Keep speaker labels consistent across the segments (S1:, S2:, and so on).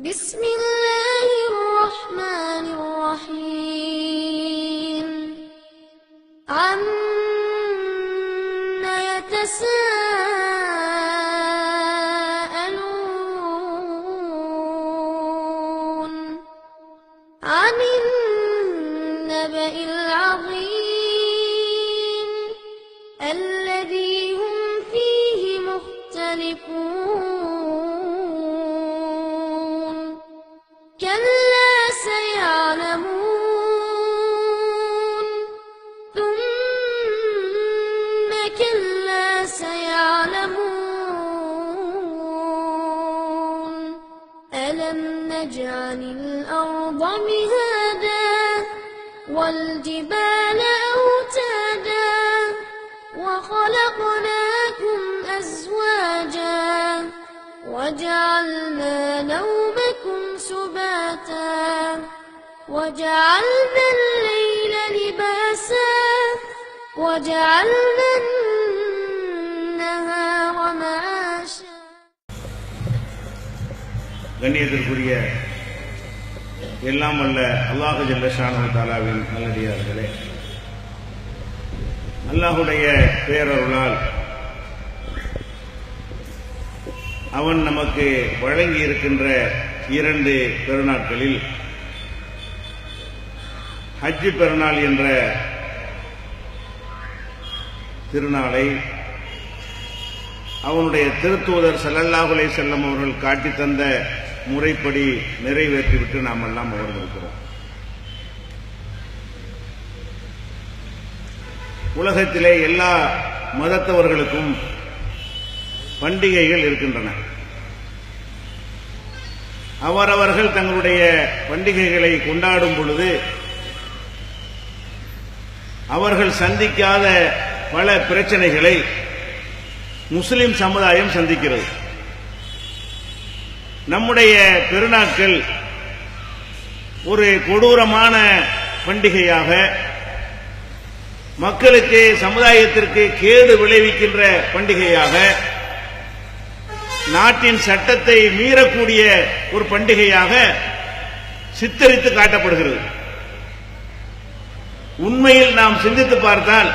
S1: بسم الله الرحمن الرحيم عما يتساءلون عن النبأ العظيم الذي هم فيه مختلفون كلا سيعلمون ثم كلا سيعلمون ألم نجعل الأرض مهادا والجبال أوتادا وخلقناكم أزواجا وجعلنا نومكم سباتا وجعلنا الليل لباسا وجعلنا النهار معاشا.
S2: கண்ணியத்திற்குரிய எல்லாம் வல்ல அல்லாஹ் ஜல்ல ஷானஹு தஆலாவின் நல்லடியார்களே, அல்லாஹுடைய பேரருளால் அவன் நமக்கு வழங்கி இருக்கின்ற 2 பெருநாட்களில் ஹஜ் பெருநாள் என்ற திருநாளை அவனுடைய திருத்தூதர் ஸல்லல்லாஹு அலைஹி வஸல்லம் அவர்கள் காட்டி தந்த முறைப்படி நிறைவேற்றிவிட்டு நாம் எல்லாம் அமர்ந்திருக்கிறோம். உலகத்திலே எல்லா மதத்தவர்களுக்கும் பண்டிகைகள் இருக்கின்றன. அவரவர்கள் தங்களுடைய பண்டிகைகளை கொண்டாடும் பொழுது அவர்கள் சந்திக்காத பல பிரச்சனைகளை முஸ்லிம் சமுதாயம் சந்திக்கிறது. நம்முடைய பெருநாட்கள் ஒரு கொடூரமான பண்டிகையாக, மக்களுக்கு சமுதாயத்திற்கு கேடு விளைவிக்கின்ற பண்டிகையாக, நாட்டின் சட்டத்தை மீறக்கூடிய ஒரு பண்டிகையாக சித்தரித்து காட்டப்படுகிறது. உண்மையில் நாம் சிந்தித்து பார்த்தால்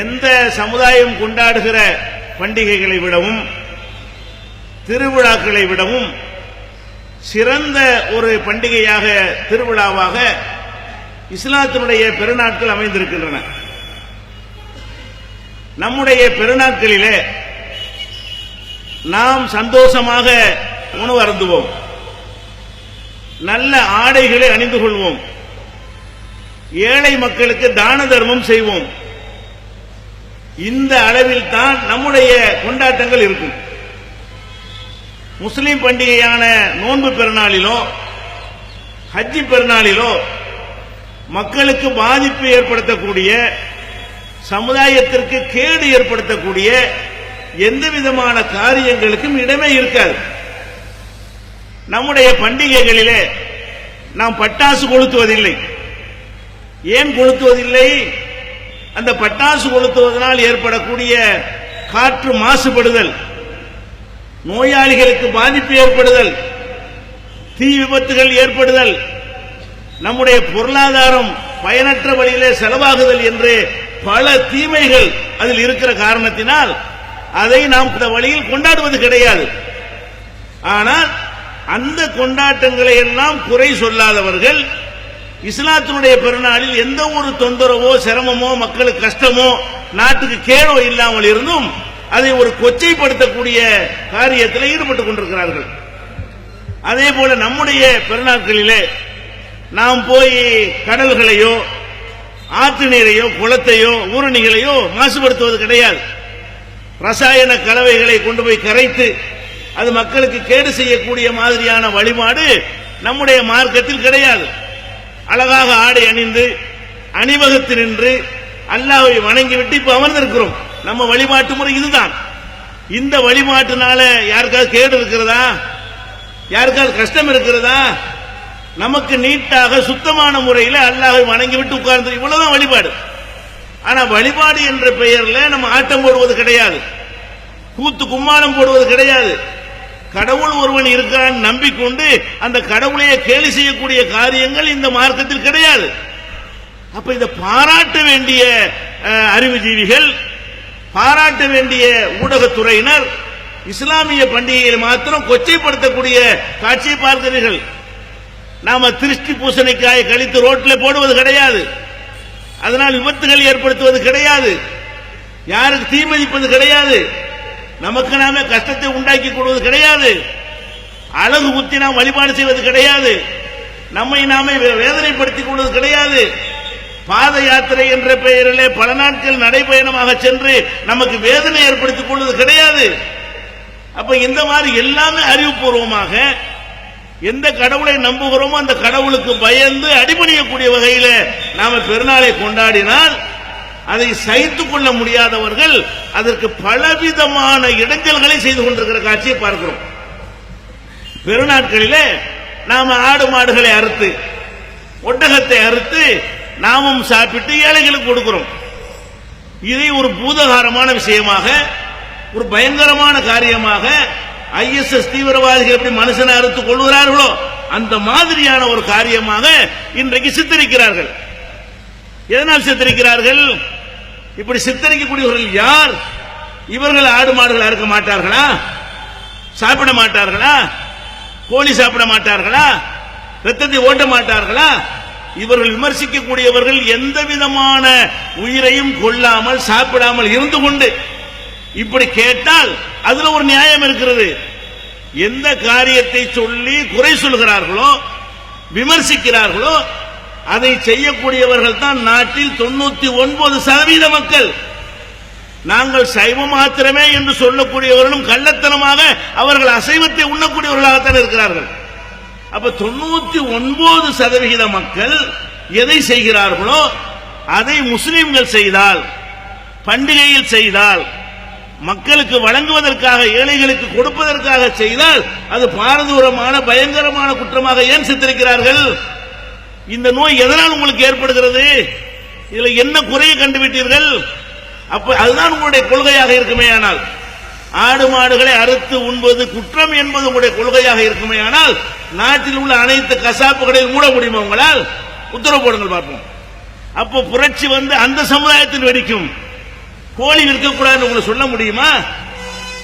S2: எந்த சமுதாயம் கொண்டாடுகிற பண்டிகைகளை விடவும் திருவிழாக்களை விடவும் சிறந்த ஒரு பண்டிகையாக, திருவிழாவாக இஸ்லாத்தினுடைய பெருநாட்கள் அமைந்திருக்கின்றன. நம்முடைய பெருநாட்களிலே நாம் சந்தோஷமாக உணவு அருந்துவோம், நல்ல ஆடைகளை அணிந்து கொள்வோம், ஏழை மக்களுக்கு தான தர்மம் செய்வோம். இந்த அளவில் தான் நம்முடைய கொண்டாட்டங்கள் இருக்கும். முஸ்லிம் பண்டிகையான நோன்பு பெருநாளிலோ ஹஜ் பெருநாளிலோ மக்களுக்கு பாதிப்பு ஏற்படுத்தக்கூடிய, சமுதாயத்திற்கு கேடு ஏற்படுத்தக்கூடிய எந்த விதமான காரியங்களுக்கும் இடமே இருக்காது. நம்முடைய பண்டிகைகளிலே நாம் பட்டாசு கொளுத்துவதில்லை. ஏன் கொளுத்துவதில்லை? அந்த பட்டாசு கொளுத்துவதனால் ஏற்படக்கூடிய காற்று மாசுபடுதல், நோயாளிகளுக்கு பாதிப்பு ஏற்படுதல், தீ விபத்துகள் ஏற்படுதல், நம்முடைய பொருளாதாரம் பயனற்ற வழியிலே செலவாகுதல் என்று பல தீமைகள் அதில் இருக்கிற காரணத்தினால் அதை நாம் இந்த வழியில் கொண்டாடுவது கிடையாது. ஆனால் அந்த கொண்டாட்டங்களை எல்லாம் குறை சொல்லாதவர்கள் இஸ்லாத்தினுடைய பெருநாளில் எந்த ஒரு தொந்தரவோ சிரமமோ மக்களுக்கு கஷ்டமோ நாட்டுக்கு கேடோ இல்லாமல் இருந்தும் அதை ஒரு கொச்சைப்படுத்தக்கூடிய காரியத்தில் ஈடுபட்டுக் கொண்டிருக்கிறார்கள். அதே போல நம்முடைய பெருநாட்களிலே நாம் போய் கடல்களையோ ஆற்று நீரையோ குளத்தையோ ஊரணிகளையோ மாசுபடுத்துவது கிடையாது. ரசாயன கலவைகளை கொண்டு போய் கரைத்து அது மக்களுக்கு கேடு செய்யக்கூடிய மாதிரியான வழிபாடு நம்முடைய மார்க்கத்தில் கிடையாது. அழகாக ஆடை அணிந்து அணிவகுத்து நின்று அல்லாஹ்வை வணங்கிவிட்டு இப்ப அமர்ந்திருக்கிறோம். நம்ம வழிபாட்டு முறை இதுதான். இந்த வழிபாட்டினால யாருக்காவது கேடு இருக்கிறதா? யாருக்காவது கஷ்டம் இருக்கிறதா? நமக்கு நீட்டாக சுத்தமான முறையில் அல்லாஹ்வை வணங்கிவிட்டு உட்கார்ந்து இவ்வளவுதான் வழிபாடு. ஆனா வழிபாடு என்ற பெயர்ல நம்ம ஆட்டம் போடுவது கிடையாது, கூத்து கும்மாளம் போடுவது கிடையாது. கடவுள் ஒருவன் இருக்கிறான் நம்பிக்கொண்டு அந்த கடவுளையே கேலி செய்யக்கூடிய காரியங்கள் இந்த மார்க்கத்தில் கிடையாது. அப்ப இதை பாராட்ட வேண்டிய அறிவுஜீவிகள், பாராட்ட வேண்டிய ஊடகத்துறையினர் இஸ்லாமிய பண்டிகையை மாத்திரம் கொச்சைப்படுத்தக்கூடிய காட்சியை பார்க்கிறீர்கள். நாம திருஷ்டி பூசணிக்காயை கழித்து ரோட்டில் போடுவது கிடையாது, அதனால் விபத்துகள் ஏற்படுத்துவது கிடையாது, யாருக்கு தீமதிப்பது கிடையாது, நமக்கு நாமே கஷ்டத்தை உண்டாக்கி கொள்வது கிடையாது, அழகு குத்தி நாம் வழிபாடு செய்வது கிடையாது, நம்மை நாமே வேதனைப்படுத்திக் கொள்வது கிடையாது. பாத யாத்திரை என்ற பெயரிலே பல நாட்கள் நடைபயணமாக சென்று நமக்கு வேதனை ஏற்படுத்திக் கொள்வது கிடையாது. அப்ப இந்த மாதிரி எல்லாமே அறிவுபூர்வமாக எந்த கடவுளை நம்புகிறோமோ அந்த கடவுளுக்கு பயந்து அடிபணியக்கூடிய வகையில நாம பெருநாளை கொண்டாடினால் அதை சகித்துக் கொள்ள முடியாதவர்கள் அதற்கு பலவிதமான இடைஞ்சல்களை செய்து கொண்டிருக்கிற காட்சியை பார்க்கிறோம். பெருநாட்களிலே நாம ஆடு மாடுகளை அறுத்து ஒட்டகத்தை அறுத்து நாமும் சாப்பிட்டு ஏழைகளுக்கு கொடுக்கிறோம். இதை ஒரு பூதகாரமான விஷயமாக, ஒரு பயங்கரமான காரியமாக ISS தீவிரவாதிகள் எப்படி மனுஷனை அறுத்து கொள்கிறார்களோ அந்த மாதிரியான ஒரு காரியமாக இன்றைக்கு சித்தரிக்கிறார்கள். எதனால் சித்தரிக்கிறார்கள்? இப்படி சித்தரிக்கக்கூடியவர்கள் யார்? இவர்கள் ஆடு மாடுகள் அறுக்க மாட்டார்களா? சாப்பிட மாட்டார்களா? கோழி சாப்பிட மாட்டார்களா? ரத்தத்தை ஓட்ட மாட்டார்களா? இவர்கள் விமர்சிக்கக்கூடியவர்கள் எந்த விதமான உயிரையும் கொள்ளாமல் சாப்பிடாமல் இருந்து கொண்டு இப்படி கேட்டால் அதுல ஒரு நியாயம் இருக்கிறது. எந்த காரியத்தை சொல்லி குறை சொல்கிறார்களோ விமர்சிக்கிறார்களோ அதை செய்யக்கூடியவர்கள் தான் நாட்டில் 99% மக்கள். நாங்கள் சைவம் மாத்திரமே என்று சொல்லக்கூடியவர்களும் கள்ளத்தனமாக அவர்கள் அசைவத்தை உண்ணக்கூடியவர்களாகத்தான் இருக்கிறார்கள். அப்ப 99% மக்கள் எதை செய்கிறார்களோ அதை முஸ்லிம்கள் செய்தால், பண்டிகையில் செய்தால், மக்களுக்கு வழங்குவதற்காக ஏழைகளுக்கு கொடுப்பதற்காக செய்தால் அது பாரதூரமான பயங்கரமான குற்றமாக ஏன் சித்தரிக்கிறார்கள்? இந்த நோய் எதனால் உங்களுக்கு ஏற்படுகிறது? இதுல என்ன குறையை கண்டுவிட்டீர்கள்? அப்ப அதுதான் உங்களுடைய கொள்கையாக இருக்குமே. ஆனால் ஆடு மாடுகளை அறுத்து உண்பது குற்றம் என்பது உங்களுடைய கொள்கையாக இருக்குமே. ஆனால் நாட்டில் உள்ள அனைத்து கசாப்புகளையும் மூட முடியுமா உங்களால்? உத்தரவு போடுங்கள் பார்ப்போம். அப்போ புரட்சி வந்து அந்த சமுதாயத்தில் வெடிக்கும். கோழி விற்கக்கூடாதுன்னு உங்களை சொல்ல முடியுமா?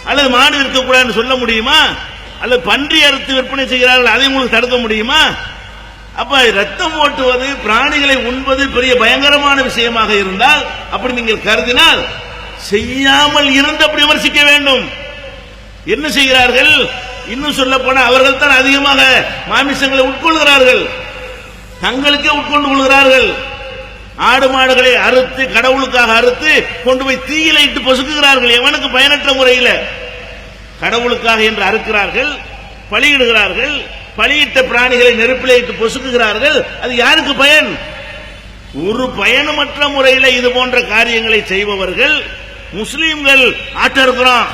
S2: அல்லது மாடு விற்கக்கூடாதுன்னு சொல்ல முடியுமா? அல்லது பன்றி அறுத்து விற்பனை செய்கிறார்கள் அதை உங்களுக்கு தடுக்க முடியுமா? அப்ப ரத்தம் ஓட்டுவது, பிராணிகளை உண்பது பெரிய பயங்கரமான விஷயமாக இருந்தால் அப்படி நீங்கள் கருதினால் செய்யாமல் இருந்து அப்படி விமர்சிக்க வேண்டும். என்ன செய்கிறார்கள்? இன்னும் சொல்ல போன அவர்கள் தான் அதிகமாக மாமிசங்களை உட்கொள்கிறார்கள், தங்களுக்கே உட்கொண்டு கொள்கிறார்கள். ஆடு மாடுகளை அறுத்து கடவுளுக்காக அறுத்து கொண்டு போய் தீயில இட்டு பொசுக்குகிறார்கள். எவனுக்கு பயனற்ற முறையில் கடவுளுக்காக என்று அறுக்கிறார்கள், பலியிடுகிறார்கள். பலியிட்ட பிராணிகளை நெருப்பிலே இட்டு பொசுக்குகிறார்கள். அது யாருக்கு பயன்? ஒரு பயனுமற்ற முறையில் இது போன்ற காரியங்களை செய்பவர்கள் முஸ்லீம்கள் ஆட்ட இருக்கிறோம்,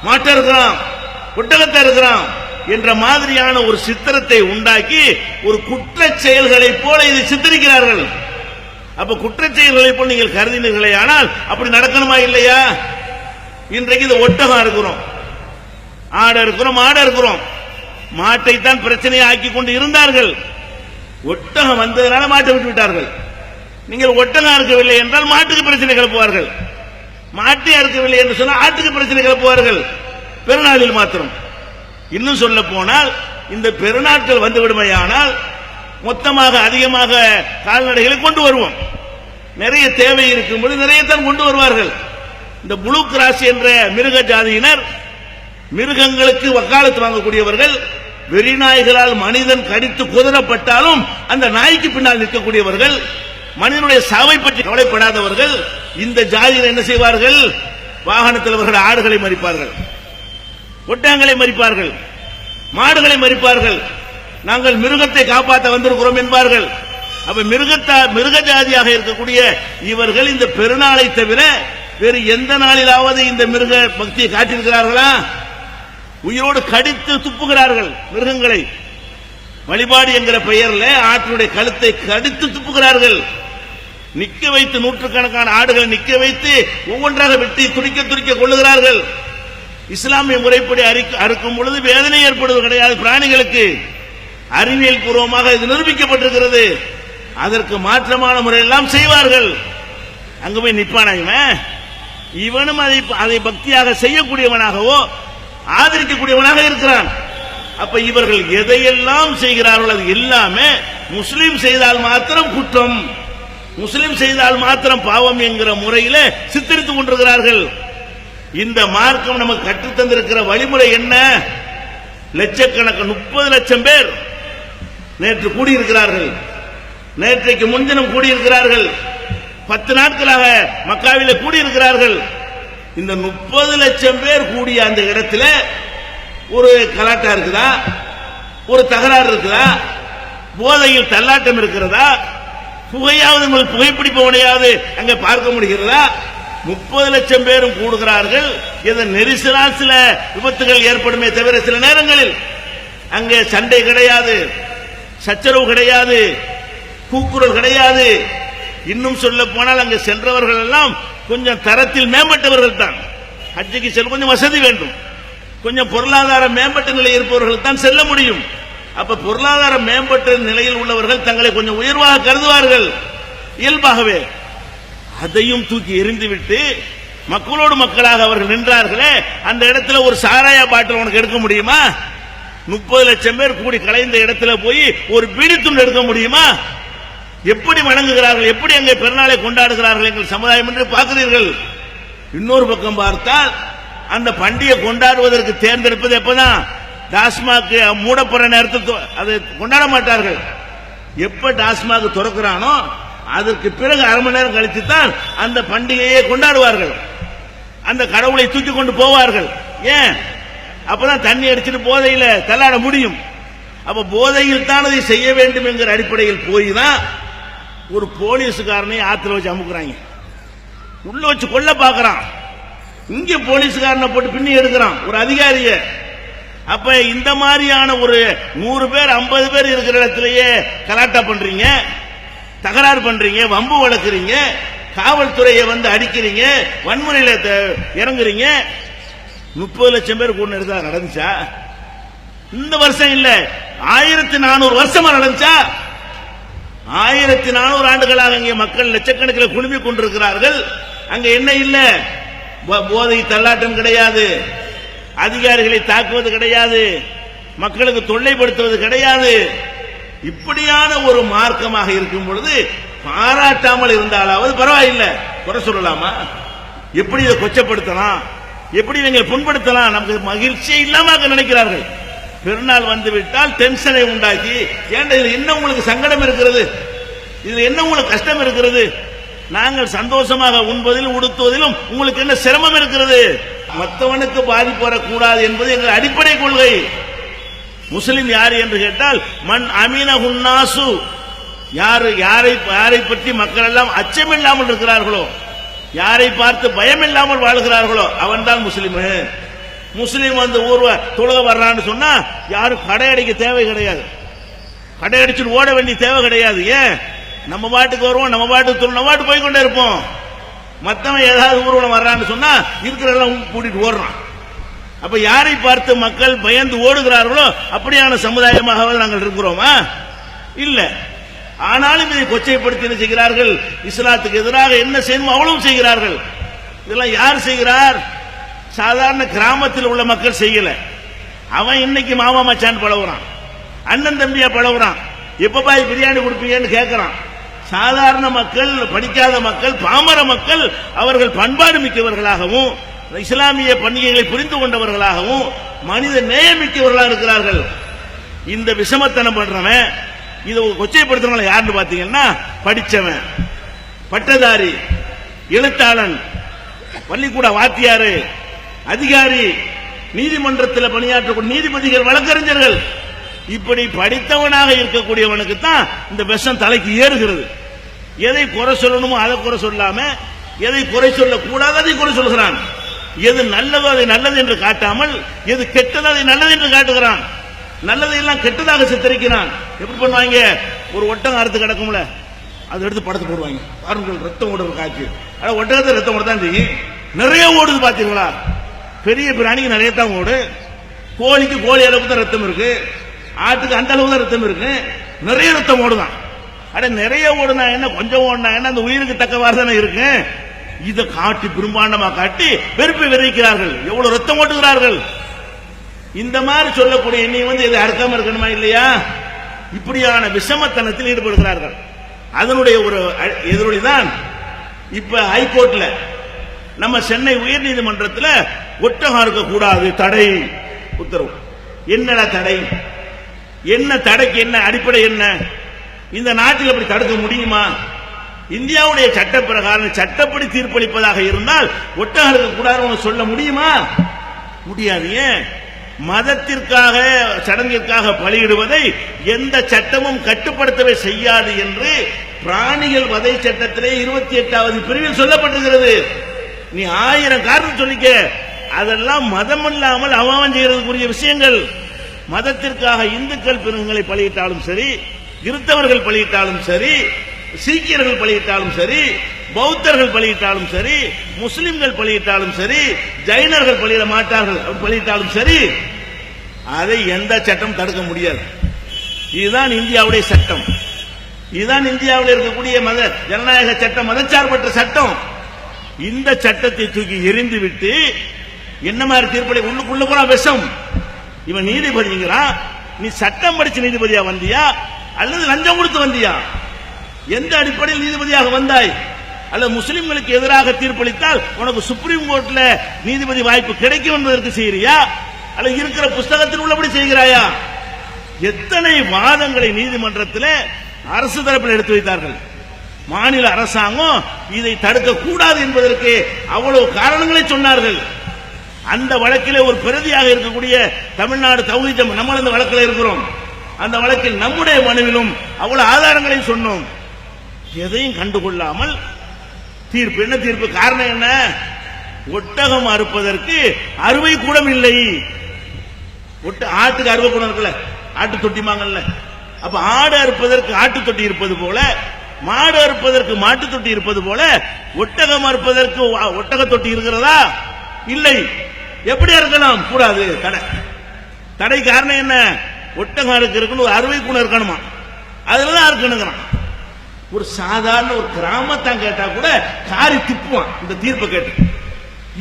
S2: மாட்ட இருக்கிறோம், ஒட்டகத்தை இருக்கிறோம் என்ற மாதிரியான ஒரு சித்திரத்தை உண்டாக்கி ஒரு குற்ற செயல்களை போல இதை சித்தரிக்கிறார்கள். அப்ப குற்ற செயல்களை போல் நீங்கள் கருதினீர்களே, ஆனால் அப்படி நடக்கணுமா இல்லையா? இன்றைக்கு இது ஒட்டகம் இருக்கிறோம், ஆடு இருக்கிறோம், மாடு இருக்கிறோம். மாட்டை தான் பிரச்சனையை ஆக்கி கொண்டு இருந்தார்கள். ஒட்டகம் வந்ததனால மாட்டை விட்டு விட்டார்கள். நீங்கள் ஒட்டகம் இருக்கவில்லை என்றால் மாட்டுக்கு பிரச்சனை கிளப்புவார்கள், மாட்டை அறுக்கவில்லை என்று சொன்னால் ஆட்டுக்கு பிரச்சனை கிளப்புவார்கள். பெருநாளில் மாத்திரம். இன்னும் சொல்ல போனால் இந்த பெருநாட்கள் வந்து விடுமையானால் மொத்தமாக அதிகமாக கால்நடைகளை கொண்டு வருவோம். நிறைய தேவை இருக்கும்போது நிறைய தான் கொண்டு வருவார்கள். இந்த ப்ளூ கிராஸ் என்ற மிருக ஜாதியினர், மிருகங்களுக்கு வக்காலத்து வாங்கக்கூடியவர்கள், வெறிநாய்களால் மனிதன் கடித்து குதறப்பட்டாலும் அந்த நாய்க்கு பின்னால் நிற்கக்கூடியவர்கள், மனிதனுடைய சாவை பற்றி கவலைப்படாதவர்கள், இந்த ஜாதியில் என்ன செய்வார்கள்? வாகனத்தில் அவர்கள் ஆடுகளை மறிப்பார்கள், ஒட்டகங்களை மறிப்பார்கள், மாடுகளை மறிப்பார்கள். நாங்கள் மிருகத்தை காப்பாற்ற வந்திருக்கிறோம் என்பார்கள். அப்ப மிருக ஜாதியாக இருக்கக்கூடிய இவர்கள் இந்த பெருநாளை தவிர வேறு எந்த நாளிலாவது இந்த மிருக பக்தியை காட்டியிருக்கிறார்களா? உயிரோடு கடித்து துப்புகிறார்கள் மிருகங்களை. வழிபாடு என்கிற பெயரில் ஆற்றினுடைய கழுத்தை கடித்து துப்புகிறார்கள். நிக்க வைத்து நூற்றுக்கணக்கான ஆடுகளை நிக்க வைத்து ஒவ்வொன்றாக வெட்டி துடிக்க துடிக்க கொள்ளுகிறார்கள். இஸ்லாமிய முறைப்படி அறுக்கும் பொழுது வேதனை ஏற்படுவது கிடையாது பிராணிகளுக்கு. அறிவியல் பூர்வமாக இது நிரூபிக்கப்பட்டிருக்கிறது. அதற்கு மாற்றமான முறையெல்லாம் செய்வார்கள். அங்க போய் நிப்பான இவனும் அதை பக்தியாக செய்யக்கூடியவனாகவோ ஆதரிக்கக்கூடியவனாக இருக்கிறான். அப்ப இவர்கள் எதையெல்லாம் செய்கிறார்கள் அது எல்லாமே முஸ்லிம் செய்தால் மாத்திரம் குற்றம், முஸ்லிம் செய்தால் மாத்திரம் பாவம் என்கிற முறையில சித்தரித்துக் கொண்டிருக்கிறார்கள். இந்த மார்க்கம் நமக்கு கற்றுத்தந்திருக்கிற வழிமுறை என்ன? லட்சக்கணக்கு 30 லட்சம் பேர் நேற்று கூடியிருக்கிறார்கள். நேற்றைக்கு முன்தினம் கூடியிருக்கிறார்கள். 10 நாட்களாக மக்காவில கூடியிருக்கிறார்கள். இந்த 30 லட்சம் பேர் கூடிய அந்த இடத்துல ஒரு கலாட்டா இருக்குதா? ஒரு தகராறு இருக்குதா? போதையில் தள்ளாட்டம் இருக்கிறதா? புகையாவது உங்கள் புகைப்பிடிப்பவனையாவது அங்கே பார்க்க முடிகிறதா? 30 லட்சம் பேரும் கூடுகிறார்கள். இதன் நெரிசலால் சில விபத்துகள் ஏற்படுமே தவிர சில நேரங்களில் அங்கே சண்டை கிடையாது, சச்சரவு கிடையாது, கூக்குரல் கிடையாது. இன்னும் சொல்ல போனால் அங்கு சென்றவர்கள் எல்லாம் கொஞ்சம் தரத்தில் மேம்பட்டவர்கள் தான். ஹஜ்ஜுக்கு செல்ல கொஞ்சம் வசதி வேண்டும், கொஞ்சம் பொருளாதார மேம்பட்ட நிலை இருப்பவர்கள் தான் செல்ல முடியும். அப்ப பொருளாதார மேம்பட்ட நிலையில் உள்ளவர்கள் தங்களை கொஞ்சம் உயர்வாக கருதுவார்கள் இயல்பாகவே. அதையும் தூக்கி எறிந்துவிட்டு மக்களோடு மக்களாக அவர்கள் நின்றார்களே, அந்த இடத்துல ஒரு சாராய பாட்டில் உனக்கு எடுக்க முடியுமா? 30 லட்சம் பேர் கூடி கலைந்த இடத்துல போய் ஒரு பீடித்துண்டு எடுக்க முடியுமா? எப்படி வணங்குகிறார்கள், எப்படி அங்கே பெருநாளை கொண்டாடுகிறார்கள் எங்கள் சமுதாயம் என்று பார்க்கிறீர்கள். இன்னொரு பக்கம் பார்த்தால் அந்த பண்டிகை கொண்டாடுவதற்கு தேர்ந்தெடுப்பது எப்பதான்? டாஸ்மாக் மூடப்படுற நேரத்தில் அதை கொண்டாட மாட்டார்கள். எப்ப டாஸ்மாக் திறக்கிறானோ அதற்கு பிறகு அரை மணி நேரம் கழித்து தான் அந்த பண்டிகையை கொண்டாடுவார்கள். அந்த கடவுளை தூக்கி கொண்டு போவார்கள். ஏன்? அப்பதான் தண்ணி அடிச்சுட்டு போதையில தள்ளாட முடியும். அப்ப போதையில் தான் அதை செய்ய வேண்டும் என்கிற அடிப்படையில் போய் தான் ஒரு போலீஸுக்காரனை ஆத்துல வச்சு அமுக்குறாங்க, உள்ள வச்சு கொல்ல பாக்குறான். இங்க போலீஸுக்காரனை போட்டு பின்னி எடுக்கிறான் ஒரு அதிகாரிய. அப்ப இந்த மாதிரியான ஒரு 100 பேர் 50 பேர் இருக்கிற இடத்திலேயே கலாட்டா பண்றீங்க, தகராறு பண்றீங்க, வம்பு வளர்க்குறீங்க, காவல்துறையை வந்து அடிக்கிறீங்க, வன்முறையில இறங்குறீங்க. 30 லட்சம் பேர் கூட எடுத்தா நடந்துச்சா? இந்த வருஷம் இல்ல, 1400 வருஷமா நடந்துச்சா? 1400 ஆண்டுகளாக இங்கே மக்கள் லட்சக்கணக்கில் குழுமிக் கொண்டிருக்கிறார்கள். அங்க என்ன இல்ல? போதை தள்ளாட்டம் கிடையாது, அதிகாரிகளை தாக்குவது கிடையாது, மக்களுக்கு தொல்லைப்படுத்துவது கிடையாது. இப்படியான ஒரு மார்க்கமாக இருக்கும் பொழுது பாராட்டாமல் இருந்தாலாவது பரவாயில்லை, குறை சொல்லலாமா? எப்படி இதை கொச்சப்படுத்தலாம், எப்படி இவங்க புண்படுத்தலாம், நமக்கு மகிழ்ச்சியை இல்லாம நினைக்கிறார்கள். பெருநாள் வந்து விட்டால் டென்ஷனை உண்டாக்கி, ஏன்டா இதுல என்ன உங்களுக்கு சங்கடம் இருக்கிறது, இதுல என்ன உங்களுக்கு கஷ்டம் இருக்கிறது, நாங்கள் சந்தோஷமாக உண்பதிலும் உடுத்துவதிலும் உங்களுக்கு என்ன சிரமம் இருக்கிறது, மற்றவனுக்கு பாதிப்பு வரக்கூடாது என்பது எங்கள் அடிப்படை கொள்கை. முஸ்லிம் யார் என்று கேட்டால் மன் அமீன ஹுன்னாசு, யாரை பற்றி மக்கள் எல்லாம் அச்சமில்லாமல் இருக்கிறார்களோ, யாரை பார்த்து பயம் இல்லாமல் வாழ்கிறார்களோ அவன் தான் முஸ்லிம். முஸ்லிம் வந்து ஊர்வ தொழுக வர்றான்னு சொன்னா யாரும் கடை அடிக்க தேவை கிடையாது, கடை அடிச்சுட்டு ஓட வேண்டிய தேவை கிடையாது. ஏன்? நம்ம பாட்டுக்கு வருவோம், நம்ம பாட்டுக்கு நம்ம பாட்டு போய்கொண்டே இருப்போம். மத்தவன் ஏதாவது ஊர்வலம் வர்றான்னு சொன்னா இருக்கிறதெல்லாம் கூட்டிட்டு ஓடுறான். அப்ப யாரை பார்த்து மக்கள் பயந்து ஓடுகிறார்களோ அப்படியான சமுதாயமாக நாங்கள் இருக்கிறோமா? இல்ல. ஆனாலும் இதை கொச்சைப்படுத்தி என்ன செய்கிறார்கள்? இஸ்லாத்துக்கு எதிராக என்ன செய்யணுமோ அவ்வளவு செய்கிறார்கள். இதெல்லாம் யார் செய்கிறார்? சாதாரண கிராமத்தில் உள்ள மக்கள் செய்யல. அவன் இன்னைக்கு மாமா மச்சான் பழகுறான், அண்ணன் தம்பியா பழகுறான், எப்ப பாய் பிரியாணி கொடுப்பீங்கன்னு கேட்கிறான். சாதாரண மக்கள், படிக்காத மக்கள், பாமர மக்கள் அவர்கள் பண்பாடு மிக்கவர்களாகவும் இஸ்லாமிய பண்டிகைகளை புரிந்து கொண்டவர்களாகவும் மனித நேயமிக்கவர்களாக இருக்கிறார்கள். இந்த விஷமத்தனம் பண்றவன், இதை கொச்சைப்படுத்துறவங்க யாருன்னு பாத்தீங்கன்னா படிச்சவன், பட்டதாரி, எழுத்தாளன், பள்ளிக்கூட வாத்தியாரு, அதிகாரி, நீதிமன்றத்தில் பணியாற்றக்கூடிய நீதிபதிகள், வழக்கறிஞர்கள், இப்படி படித்தவனாக இருக்கக்கூடியவனுக்கு தான் இந்த விஷம் தலைக்கு ஏறுகிறது. எதை குறை சொல்லணுமோ அதை குறை சொல்லாம, எதை குறை சொல்லக்கூடாது அதை குறை சொல்கிறான். எது நல்லதோ அதை நல்லது என்று காட்டாமல், எது கெட்டதோ அதை நல்லது என்று காட்டுகிறான். நல்லதை எல்லாம் கெட்டதாக சித்தரிக்கிறான். எப்படி பண்ணுவாங்க? ஒரு ஒட்டகம் அறுத்து கிடக்கும்ல, அதை எடுத்து படத்தை போடுவாங்க. பாருங்கள், ரத்தம் ஓடுற காட்சி. ஒட்டகத்தை ரத்தம் ஓட தான் செய்யும், நிறைய ஓடுது பாத்தீங்களா? பெரிய பிராணிக்கு நிறைய தான் ஓடும். கோழிக்கு கோழி அளவுக்கு தான் ரத்தம் இருக்கு, ஆட்டுக்கு அந்த அளவு தான் ரத்தம் இருக்கு, நிறைய ரத்தம் ஓடுதான். அட நிறைய ஓடுனா என்ன, கொஞ்சம் ஓடுனா என்ன, அந்த உயிருக்கு தக்கவாறு தானே இருக்கு. இதை காட்டி பிரம்மாண்டமா காட்டி வெறுப்பை விதைக்கிறார்கள். எவ்வளவு ரத்தம் ஓட்டுகிறார்கள். இந்த மாதிரி சொல்லக்கூடிய நீ இதை அறுக்காம இருக்கணுமா இல்லையா? இப்படியான விஷமத்தனத்தில் ஈடுபடுகிறார்கள். அதனுடைய ஒரு எதிரொலிதான் இப்ப ஹைகோர்ட்ல, நம்ம சென்னை உயர் நீதிமன்றத்தில் ஒட்டகம் இருக்க கூடாது தடை உத்தரவு. என்னடா தடை? என்ன தடைக்கு என்ன அடிப்படை? என்ன இந்த நாட்டில் அப்படி தடுக்க முடியுமா? இந்தியாவுடைய சட்ட பிரகாரம் சட்டப்படி தீர்ப்பளிப்பதாக இருந்தால் ஒட்டகம் இருக்க கூடாதுன்னு சொல்ல முடியுமா? முடியாது. ஏன்? மதத்திற்காக சடங்கிற்காக பலியிடுவதை எந்த சட்டமும் கட்டுப்படுத்தவே செய்யாது என்று பிராணிகள் வதை சட்டத்திலே 28வது பிரிவில் சொல்லப்பட்டிருக்கிறது. நீ 1000 காரணம் சொல்லிக்க, அதெல்லாம் மதம் இல்லாமல் அவன் செய்யறதுக்குரிய விஷயங்கள். மதத்திற்காக இந்துக்கள் பிறகுகளை பலியிட்டாலும் சரி, கிறிஸ்தவர்கள் பலியிட்டாலும் சரி, சீக்கியர்கள் பலியிட்டாலும் சரி, பௌத்தர்கள் பலியிட்டாலும் சரி, முஸ்லிம்கள் பலியிட்டாலும் சரி, ஜைனர்கள் பலியிட மாட்டார்கள் பலியிட்டாலும் சரி, அதை எந்த சட்டம் தடுக்க முடியாது. இதுதான் இந்தியாவுடைய சட்டம். இதுதான் இந்தியாவில் இருக்கக்கூடிய மத ஜனநாயக சட்டம், மதச்சார்பற்ற சட்டம். இந்த சட்டத்தை தூக்கி எரிந்து விட்டு என்ன மாதிரி தீர்ப்பளி? உள்ளுக்குள்ள போனா விஷம். இவன் நீதிபதிங்கிறான். நீ சட்டம் படிச்சு நீதிபதியா வந்தியா அல்லது லஞ்சம் கொடுத்து வந்தியா? எந்த அடிப்படையில் நீதிபதியாக வந்தாய்? அல்ல முஸ்லிம்களுக்கு எதிராக தீர்ப்பளித்தால் உனக்கு சுப்ரீம் கோர்ட்ல நீதிபதி வாய்ப்பு கிடைக்கும் என்பதற்கு செய்யறியா அல்ல இருக்கிற புஸ்தகத்தில் உள்ளபடி செய்கிறாயா? எத்தனை வாதங்களை நீதிமன்றத்தில் அரசு தரப்பில் எடுத்து வைத்தார்கள். மாநில அரசாங்கம் இதை தடுக்க கூடாது என்பதற்கு அவ்வளவு காரணங்களை சொன்னார்கள். அந்த வழக்கிலே ஒரு பிரதியாக இருக்கக்கூடிய தமிழ்நாடு தௌஹீத் ஜமாத், நம்ம அந்த வழக்கில் இருக்கிறோம். அந்த வழக்கில் நம்முடைய மனுவிலும் அவ்வளவு ஆதாரங்களை சொன்னோம். எதையும் கண்டுகொள்ளாமல் தீர்ப்பு. என்ன தீர்ப்பு? காரணம் என்ன? ஒட்டகம் அறுப்பதற்கு அறுவை கூடம் இல்லை. ஆட்டுக்கு அறுவை கூடம் இருக்குல்ல, ஆட்டு தொட்டிமாங்கல்ல. அப்ப ஆடு அறுப்பதற்கு ஆட்டு தொட்டி இருப்பது போல, மாடு அறுப்பதற்கு மாட்டு தொட்டி இருப்பது போல, ஒட்டகம் அறுப்பதற்கு ஒட்டக தொட்டி இருக்கிறதா? இல்லை. எப்படி அறுக்கலாம்? கூடாது. தடை. தடை காரணம் என்ன? ஒட்டகம் அறுக்கிறதுக்கு ஒரு அறுவை கூடம் இருக்கணுமா, அதுலதான் அறுக்கணுங்கிறான். ஒரு சாதாரண ஒரு கிராமத்தான் கேட்டா கூட காரி திப்புவான் இந்த தீர்ப்பை கேட்டு.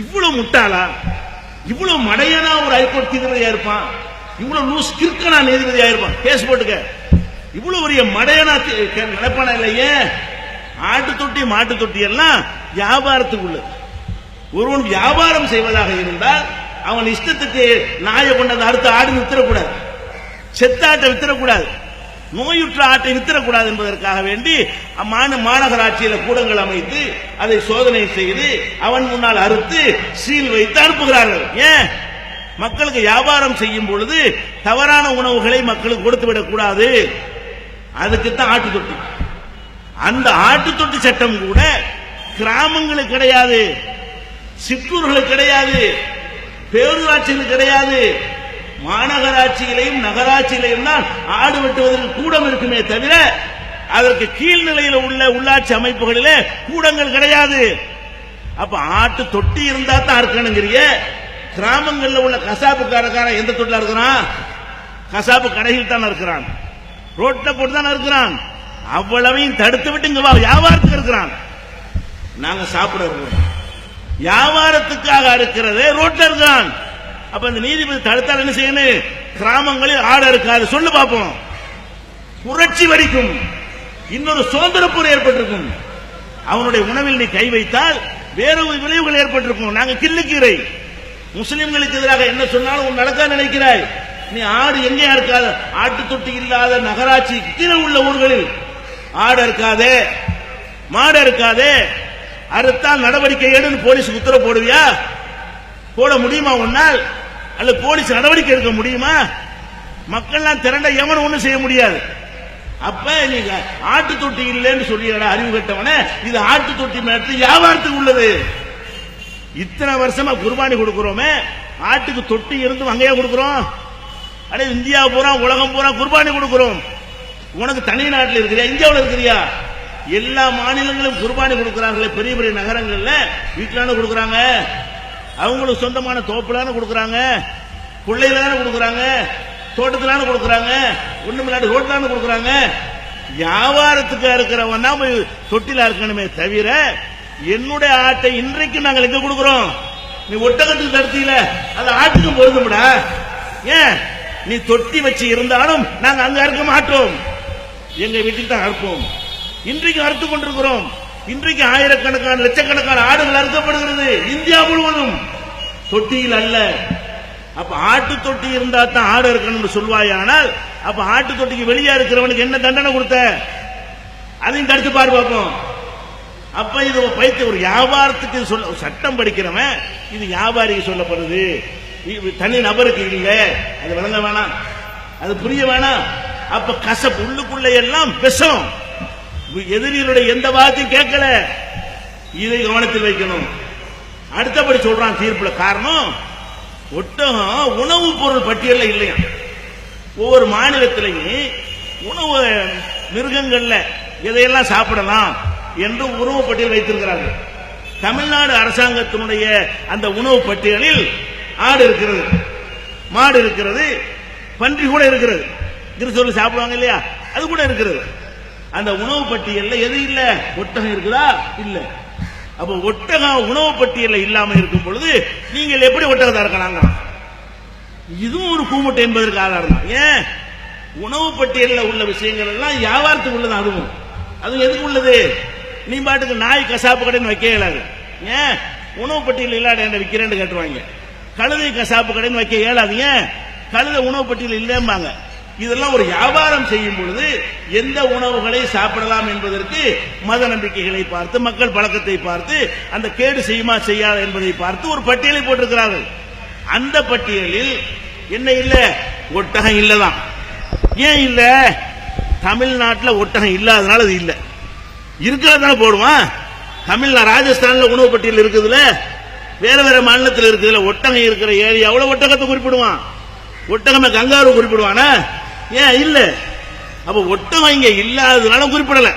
S2: இவ்வளவு முட்டாளா, இவ்வளவு மடையனா ஒரு ஹைகோர்ட் நீதிபதியா இருப்பான்? இவ்வளவு லூஸ் கிற்கனா நீதிபதியா இருப்பான்? கேஸ் போட்டுக்க. இவ்வளவு பெரிய மடையனா நினைப்பானா இல்லையே? ஆட்டு தொட்டி மாட்டு தொட்டி எல்லாம் வியாபாரத்துக்கு உள்ளது. ஒருவன் வியாபாரம் செய்வதாக இருந்தால் அவன் இஷ்டத்துக்கு நாயை கொண்டது அடுத்த ஆடு வித்திரக்கூடாது, செத்தாட்டை வித்திரக்கூடாது, நோயுற்ற ஆட்டை வித்திரக்கூடாது என்பதற்காக வேண்டி மாநகராட்சியில் கூடங்கள் அமைத்து அதை சோதனை செய்து அவன் முன்னால் அறுத்து சீல் வைத்து அனுப்புகிறார்கள். ஏன்? மக்களுக்கு வியாபாரம் செய்யும் பொழுது தவறான உணவுகளை மக்களுக்கு கொடுத்துவிடக் கூடாது. அதுக்குத்தான் ஆட்டு தொட்டி. அந்த ஆட்டு தொட்டி சட்டம் கூட கிராமங்களுக்கு கிடையாது, சிற்றூர்களுக்கு கிடையாது, பேரூராட்சிகளுக்கு கிடையாது. மாநகராட்சியிலையும் நகராட்சியிலையும் தான் ஆடு வெட்டுவதற்கு கூடம் இருக்குமே தவிர அதற்கு கீழ்நிலையில் உள்ள உள்ளாட்சி அமைப்புகளிலே கூடங்கள் கிடையாது. அப்ப ஆட்டு தொட்டி இருந்தா தான் இருக்கணுங்கிறிய. கிராமங்களில் உள்ள கசாப்பு கடைக்காரன் எந்த தொட்டில இருக்கிறான்? கசாப்பு கடையில் தான் இருக்கிறான், ரோட்ல போட்டு தான் இருக்கிறான். அவ்வளவையும் தடுத்து விட்டு இங்க வியாபாரத்துக்கு இருக்கிறான். நாங்க சாப்பிட இருக்கிறோம், வியாபாரத்துக்காக இருக்கிறதே ரோட்ல இருக்கான். அப்ப இந்த நீதிபதி தடுத்தால் என்ன செய்யணும்? கிராமங்களில் ஆடு இருக்காது சொல்லு பார்ப்போம். புரட்சி வடிக்கும், இன்னொரு சுதந்திர போர் ஏற்பட்டிருக்கும். அவனுடைய உணவில் நீ கை வைத்தால் வேறு விளைவுகள் ஏற்பட்டிருக்கும். நாங்க கிள்ளுக்கீரை முஸ்லிம்களுக்கு எதிராக என்ன சொன்னாலும் நடக்க நினைக்கிறாய். நீ ஆடு எங்கே இருக்காது? ஆட்டு தொட்டி இல்லாத நகராட்சி கீழே உள்ள ஊர்களில் ஆடு இருக்காதே, மாடு இருக்காதே, அறுத்தால் நடவடிக்கை எடுன்னு போலீஸ் உத்தரவு போடுவியா? போட முடியுமா உன்னால்? அல்ல போலீஸ் நடவடிக்கை எடுக்க முடியுமா? மக்கள்லாம் திரண்ட எவனும் ஒண்ணும் செய்ய முடியாது. அப்ப நீங்க ஆட்டு தொட்டி இல்லைன்னு சொல்லிடா அறிவு கட்டவன. இது ஆட்டு தொட்டி மேட்டு வியாபாரத்துக்கு உள்ளது. இத்தனை வருஷமா குர்பானி கொடுக்கிறோமே, ஆட்டுக்கு தொட்டி இருந்து அங்கேயே கொடுக்கிறோம். அடே இந்தியா பூரா உலகம் பூரா குர்பானி கொடுக்கிறோம். உனக்கு தனி நாட்டில் இருக்கிறியா? இந்தியாவில் இருக்கிறியா? எல்லா மாநிலங்களும் குர்பானி கொடுக்கிறாங்களே, பெரிய பெரிய நகரங்கள்ல வீட்டிலான கொடுக்கறாங்க. அவங்களுக்கு சொந்தமான தோப்புலான கொடுக்கறாங்க, கொள்ளையில தானே கொடுக்கறாங்க, தோட்டத்திலான கொடுக்கறாங்க, ஒண்ணுமில்லாத ரோட்லான கொடுக்கறாங்க. வியாபாரத்துக்கு இருக்கிறவன் தான் போய் தொட்டில இருக்கணுமே தவிர என்னுடைய ஆட்டை இன்றைக்கு நாங்கள் எங்க கொடுக்கிறோம்? நீ ஒட்டகத்துக்கு தடுத்தீல, அது ஆட்டுக்கும் பொருந்தும்டா. ஏன் நீ தொட்டி வச்சு இருந்தாலும் நாங்க அங்க அறுக்க மாட்டோம், எங்க வீட்டுக்கு தான் அறுப்போம். இன்றைக்கு அறுத்து கொண்டிருக்கிறோம். இன்றைக்கு ஆயிரக்கணக்கான லட்சக்கணக்கான ஆடுகள் அறுக்கப்படுகிறது இந்தியா முழுவதும், தொட்டியில் அல்ல. அப்ப ஆட்டு தொட்டி இருந்தா தான் ஆடு இருக்கணும்னு சொல்வாயானால், அப்ப ஆட்டு தொட்டிக்கு வெளியே இருக்கிறவனுக்கு என்ன தண்டனை கொடுத்த? அதையும் தடுத்து பாரு பார்ப்போம். அப்ப இது பைத்திய ஒரு வியாபாரத்துக்கு சொல்ல சட்டம் படிக்கிறவன் இது வியாபாரிக்கு சொல்லப்படுது, தனி நபருக்கு இல்ல. அது விளங்க வேணாம், அது புரிய வேணாம். அப்ப கசப்பு உள்ளுக்குள்ள எல்லாம் விஷம். எதிரிகளுடைய எந்த வார்த்தையும் கேட்கல, இதை கவனத்தில் வைக்கணும். அடுத்தபடி சொல்றான் தீர்ப்புல. காரணம், ஒட்டகம் உணவு பொருள் பட்டியலில் இல்லையா. ஒவ்வொரு மாநிலத்திலையும் உணவு மிருகங்கள்ல எதையெல்லாம் சாப்பிடலாம் என்று உணவு பட்டியல் வைத்திருக்கிறார்கள். தமிழ்நாடு அரசாங்கத்தினுடைய அந்த உணவு பட்டியலில் ஆடு இருக்கிறது, மாடு இருக்கிறது, பன்றி கூட இருக்கிறது. திருச்சூர்ல சாப்பிடுவாங்க இல்லையா, அது கூட இருக்கிறது. அந்த உணவு பட்டியலில் எது இல்ல? ஒட்டகம் இருக்குதா? இல்ல. அப்ப ஒட்டகம் உணவு பட்டியலில் இல்லாம இருக்கும் பொழுது நீங்கள் எப்படி ஒட்டகத்தை இருக்கலாங்க? இதுவும் ஒரு கூமுட்டை என்பதற்கு ஆதாரம் தான். ஏன் உணவு பட்டியலில் உள்ள விஷயங்கள் எல்லாம் வியாபாரத்துக்கு உள்ளது. அதுவும் எதுக்கு உள்ளது? நீ பாட்டுக்கு நாய் கசாப்பு கடைன்னு வைக்க இயலாது. ஏன் உணவு பட்டியல் இல்லாத என்ன விற்கிறேன்னு கேட்டுருவாங்க. கழுதை கசாப்பு கடைன்னு வைக்க இயலாது. ஏன் கழுதை உணவு பட்டியல் இல்லைம்பாங்க. இதெல்லாம் ஒரு வியாபாரம் செய்யும் பொழுது எந்த உணவுகளை சாப்பிடலாம் என்பதற்கு மத நம்பிக்கைகளை பார்த்து, மக்கள் பழக்கத்தை பார்த்து, அந்த கேடு செய்யுமா செய்யாது என்பதை பார்த்து ஒரு பட்டியலை போட்டிருக்கிறார்கள். அந்த பட்டியலில் என்ன இல்ல? ஒட்டகம் இல்லதான். ஏன் இல்ல? தமிழ்நாட்டில் ஒட்டகம் இல்லாதனால அது இல்ல. இருக்கிறதான போடுவான். தமிழ்நாடு ராஜஸ்தான்ல உணவு பட்டியல் இருக்குதுல, வேற வேற மாநிலத்தில் இருக்குதுல, ஒட்டகம் இருக்கிற ஏரியாவில் ஒட்டகத்தை குறிப்பிடுவான். ஒட்டகமே கங்காரு குறிப்பிடுவானா? ஏன் இல்ல? அப்ப ஒட்டகம் இங்க இல்லாததுனால குறிப்பிடல.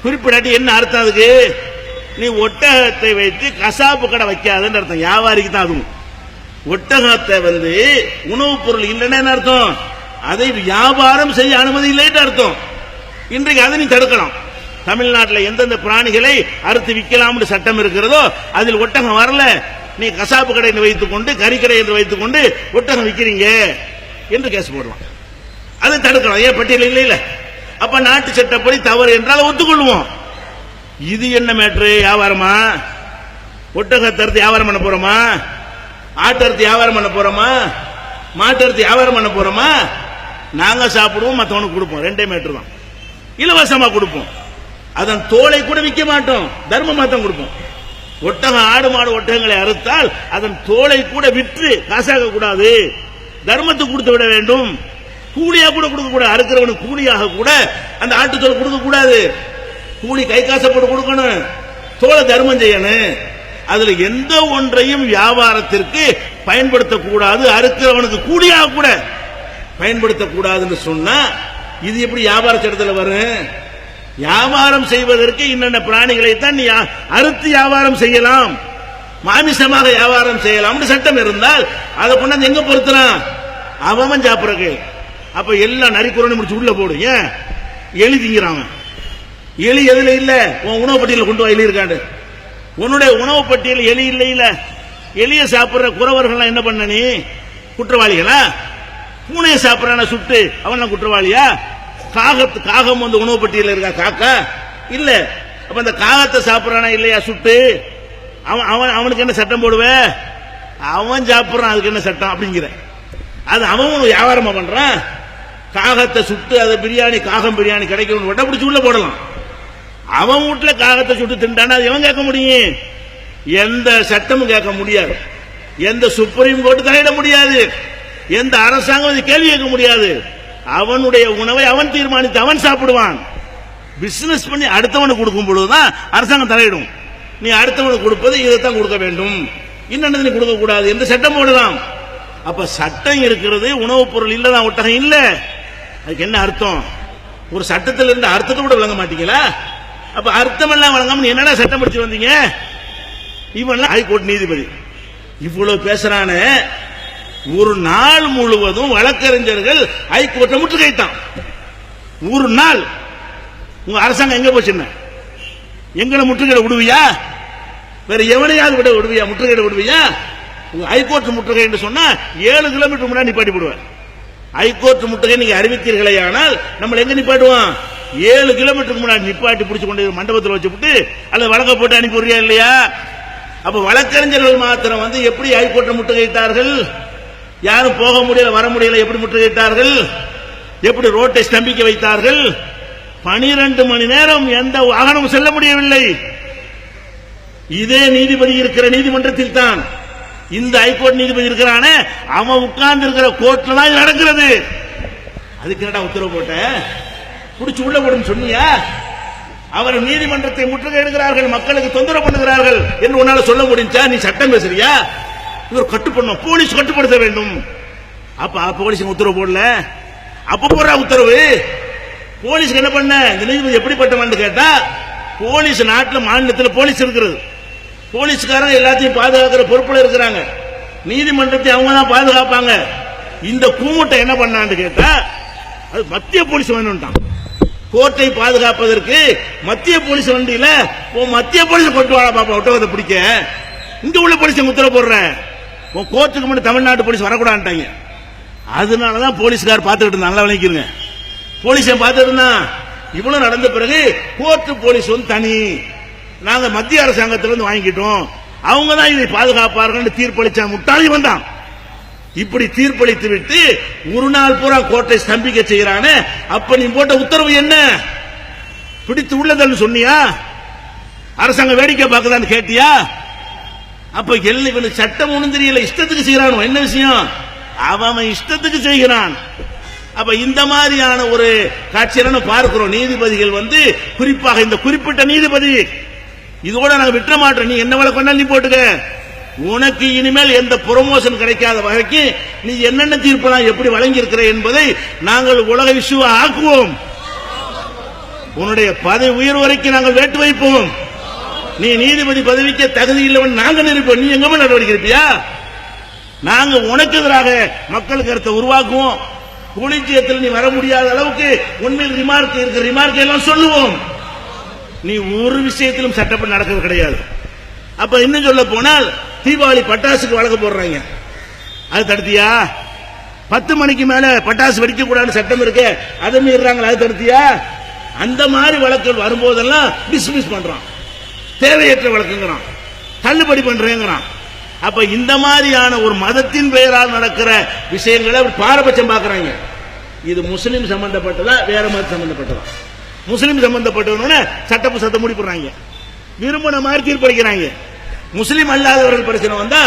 S2: குறிப்பிடாட்டி என்ன அர்த்தம்? அதுக்கு நீ ஒட்டகத்தை வைத்து கசாப்பு கடை வைக்காதுன்னு அர்த்தம். வியாபாரிக்கு தான் அதுவும். ஒட்டகத்தை உணவுப் பொருள் இல்லைன்னு அர்த்தம். அதை வியாபாரம் செய்ய அனுமதி இல்லைன்னு அர்த்தம். இன்றைக்கு அதை நீ தடுக்கலாம். தமிழ்நாட்டில் எந்தெந்த பிராணிகளை அறுத்து விற்கலாம் சட்டம் இருக்கிறதோ அதில் ஒட்டகம் வரல. நீ கசாப்பு கடை வைத்துக் கொண்டு, கறிக்கடை என்று வைத்துக் கொண்டு ஒட்டகம் விற்கிறீங்க என்று கேஸ் போடலாம். அதை தடுக்கலாம். ஏன் பட்டியல் இல்ல? அப்ப நாட்டு சட்டப்படி தவறு என்றால் ஒத்துக்கொள்வோம். இது என்ன மேட்ரு? வியாபாரமா? ஒட்டகத்தை அறுத்து வியாபாரம் பண்ண போறோமா? ஆட்டறுத்து வியாபாரம் பண்ண போறோமா? மாட்டறுத்து வியாபாரம் பண்ண போறோமா? நாங்க சாப்பிடுவோம், மற்றவனுக்கு கொடுப்போம். ரெண்டே மேட்ரு தான். இலவசமா கொடுப்போம். அதன் தோலை கூட விற்க மாட்டோம், தர்மமா தான் கொடுப்போம். ஒட்டகம், ஆடு மாடு ஒட்டகங்களை அறுத்தால் அதன் தோலை கூட விற்று காசாக கூடாது, தர்மத்துக்கு கொடுத்து விட வேண்டும். கூலியா கூட கொடுக்க கூடாது. அறுக்கிறவனுக்கு கூலியாக கூட அந்த ஆட்டு தோல் கொடுக்க கூடாது. கூலி கை காசை போட்டு கொடுக்கணும், தோலை தர்மம் செய்யணும். அதுல எந்த ஒன்றையும் வியாபாரத்திற்கு பயன்படுத்தக்கூடாது. அறுக்கிறவனுக்கு கூலியாக கூட பயன்படுத்தக்கூடாதுன்னு சொன்னா இது எப்படி வியாபார சட்டத்தில் வரும்? வியாபாரம் செய்வதற்கு இன்னென்ன பிராணிகளை தான் நீ அறுத்து வியாபாரம் செய்யலாம், மாமிசமாக வியாபாரம் செய்யலாம் சட்டம் இருந்தால் அதை கொண்டாந்து எங்க பொறுத்தலாம்? அவன் சாப்பிடறக்கு. அப்ப எல்லாம் நரிக்குறனை முடிச்சு உள்ள போடு. ஏன் எலி திங்கிறான்? எலி எதுல இல்ல? உன் உணவு பட்டியல கொண்டு வா, எலி இருக்காண்டு. உன்னுடைய உணவு பட்டியல் எலி இல்லை. இல்ல எலிய சாப்பிடுற குறவர்கள் என்ன பண்ண? நீ குற்றவாளிகளா? பூனையை சாப்பிடறான சுட்டு அவன் குற்றவாளியா? காகம் உணவு பட்டியல இருக்கா? காக்கா இல்ல. அப்ப அந்த காகத்தை சாப்பிடறானா இல்லையா சுட்டு? அவனுக்கு என்ன சட்டம் போடுவ? அவன் சாப்பிடறான், அதுக்கு என்ன சட்டம் அப்படிங்கிற? அது அவன் வியாபாரமா பண்றான். காகத்தை சுட்டு அதை பிரியாணி, காகம் பிரியாணி கிடைக்கணும் வட்ட பிடிச்சி உள்ள போடலாம். அவன் வீட்டுல காகத்தை சுட்டு திண்டானா அது எவன் கேட்க முடியும்? எந்த சட்டமும் கேட்க முடியாது. எந்த சுப்ரீம் கோர்ட் தலையிட முடியாது. எந்த அரசாங்கம் கேள்வி கேட்க முடியாது. அவனுடைய உணவை அவன் தீர்மானித்து அவன் சாப்பிடுவான். பிசினஸ் பண்ணி அடுத்தவனுக்கு கொடுக்கும் பொழுதுதான் அரசாங்கம் தலையிடும். நீ அடுத்தவனுக்கு கொடுப்பது இதைத்தான் கொடுக்க வேண்டும், இன்னொன்னு நீ கொடுக்க கூடாது என்று சட்டம் போடலாம். அப்ப சட்டம் இருக்கிறது, உணவுப் பொருள் இல்லதான் ஒட்டகம் இல்ல. அதுக்கு என்ன அர்த்தம்? ஒரு சட்டத்தில் இருந்து அர்த்தத்தை கூட விளங்க மாட்டீங்களா? அப்ப அர்த்தம் எல்லாம் வழங்காம என்னடா சட்டம் படிச்சு வந்தீங்க? இவன் ஹைகோர்ட் நீதிபதி, இவ்வளவு பேசுறானே, ஒரு நாள் முழுவதும் வழக்கறிஞர்கள் ஹைகோர்ட்டை முற்றுகைத்தான். ஒரு நாள். உங்க அரசாங்கம் எங்க போச்சுன்னா, எங்களை முற்றுகை விடுவியா? வேற எவனையாவது விடுவியா? முற்றுகை விடுவியா? ஹைகோர்ட் முற்றுகை என்று சொன்னா 7 கிலோமீட்டர் முன்னாடி நிப்பாட்டி விடுவார். ஹைகோர்ட் முற்றுகை நீங்க அறிவித்தீர்களே, ஆனால் நம்ம எங்க நிப்பாட்டுவோம்? 7 கிலோமீட்டருக்கு முன்னாடி நிப்பாட்டி பிடிச்சு கொண்டு மண்டபத்தில் வச்சுட்டு அல்லது வழக்க போட்டு அனுப்பி விடுறியா இல்லையா? அப்ப வழக்கறிஞர்கள் மாத்திரம் எப்படி ஹைகோர்ட்டை முற்றுகையிட்டார்கள்? யாரும் போக முடியல, வர முடியல, எப்படி முற்றுகையிட்டார்கள்? எப்படி ரோட்டை ஸ்தம்பிக்க வைத்தார்கள்? 12 மணி நேரம் எந்த வாகனமும் செல்ல முடியவில்லை. இதே நீதிபதி இருக்கிற நீதிமன்றத்தில் தான் இந்த ஹைகோர்ட் நீதிபதி இருக்கிறானே, அவன் உட்கார்ந்து இருக்கிற கோர்ட்ல தான் நடக்கிறது. அதுக்கு என்னடா உத்தரவு போட்ட? புடிச்சு உள்ள போடுன்னு சொன்னியா? அவர் நீதிமன்றத்தை முற்றுகையிடுகிறார்கள், மக்களுக்கு தொந்தரவு பண்ணுகிறார்கள் என்று உன்னால சொல்ல முடிஞ்சா? நீ சட்டம் பேசுறியா? இவர் கட்டுப்படணும், போலீஸ் கட்டுப்படுத்த வேண்டும். அப்ப போலீஸ் உத்தரவு போடல, அப்ப போடுற உத்தரவு. போலீஸ்க்கு என்ன பண்ண? இந்த நீதிபதி எப்படிப்பட்டவன் கேட்டா, போலீஸ் நாட்டில் மாநிலத்தில் போலீஸ் இருக்கிறது, போலீஸ்காரங்க எல்லாத்தையும் பாதுகாக்கிற பொறுப்புல இருக்கிறாங்க, நீதிமன்றத்தை அவங்க தான் பாதுகாப்பாங்க. இந்த கூமுட்டை என்ன பண்ணான்னு கேட்டா, அது மத்திய போலீஸ் வேணும்ட்டான். கோர்ட்டை பாதுகாப்பதற்கு மத்திய போலீஸ் வண்டியில மத்திய போலீஸ் கொண்டு வாழ பாப்பா ஒட்டகத்தை பிடிக்க. இங்க உள்ள போலீஸ் உத்தரவு போடுற, கோர்ட்டுக்கு முன்னாடி தமிழ்நாட்டு போலீஸ் வரக்கூடாதுட்டாங்க. அதனாலதான் போலீஸ்கார் பார்த்துக்கிட்டு இருந்தாங்க. நல்லா விளங்கிக்கிறங்க, போலீஸ் பார்த்துட்டு இருந்தான். இவ்வளவு நடந்த பிறகு கோர்ட் போலீஸ் தனி, நாங்க மத்திய அரசாங்கத்திலிருந்து வாங்கிட்டோம், அவங்க தான் இதை பாதுகாப்பார்கள் தீர்ப்பளிச்சா. முட்டாளி வந்தான். இப்படி தீர்ப்பளித்து விட்டு ஒரு நாள் பூரா கோர்ட்டை ஸ்தம்பிக்க செய்யறானே, அப்ப நீ போட்ட உத்தரவு என்ன? பிடித்து உள்ளதல்னு சொன்னியா? அரசாங்கம் வேடிக்கை பார்க்கதான்னு கேட்டியா? அப்ப இவனுக்கு சட்டம் ஒண்ணும் தெரியல, இஷ்டத்துக்கு செய்யறானோ. என்ன விஷயம்? அவன் இஷ்டத்துக்கு செய்கிறான். அப்ப இந்த மாதிரியான ஒரு காட்சியை பார்க்கிறோம். நீதிபதிகள் குறிப்பாக இந்த குறிப்பிட்ட நீதிபதி இதோட நாங்க விட்ட மாட்டோம். நீ என்ன வழக்கு நீ போட்டுக்க, உனக்கு இனிமேல் எந்த ப்ரமோஷன் கிடைக்காத வரைக்கும் நீ என்னென்ன தீர்ப்பெல்லாம் எப்படி வழங்கி இருக்கிற என்பதை நாங்கள் உலக விஷயம் ஆக்குவோம். உன்னுடைய பதவி உயர்வு வரைக்கும் நாங்கள் வேட்டு வைப்போம். நீ நீதிபதி பதவிக்கு தகுதி இல்லவன் நாங்க நினைப்போம். நீ எங்க நடவடிக்கை இருப்பியா? நாங்க உனக்கு எதிராக மக்கள் கருத்தை உருவாக்குவோம். கொலிஜியத்தில் நீ வர முடியாத அளவுக்கு உண்மையில் ரிமார்க் இருக்கிற ரிமார்க் எல்லாம் சொல்லுவோம். நீ ஒரு விஷயத்திலும் சட்டப்படி நடக்கிறது கிடையாது. அப்ப இன்னும் சொல்ல போனால் தீபாவளி பட்டாசுக்கு வழக்கு போடுறாங்க, அது தடுத்தியா? 10 மணிக்கு மேல பட்டாசு வெடிக்க கூடாது சட்டம் இருக்கு, அதை மீறாங்க, அது தடுத்தியா? அந்த மாதிரி வழக்குகள் வரும்போதெல்லாம் டிஸ்மிஸ் பண்றான், தேவையற்ற வழக்குங்கிறான், தள்ளுபடி பண்றேங்கிறான். அப்ப இந்த மாதிரியான ஒரு மதத்தின் பெயரால் நடக்கிற விஷயங்களை பாரபட்சம் பார்க்கறாங்க. இது முஸ்லீம் சம்பந்தப்பட்டதா வேற மதம் சம்பந்தப்பட்டதா? முஸ்லீம் சம்பந்தப்பட்டவன சட்ட புத்தகத்தை முடிப்படுறாங்க, விரும்பின மாதிரி தீர்ப்பளிக்கிறாங்க. முஸ்லீம் அல்லாதவர்கள் பிரச்சனை வந்தா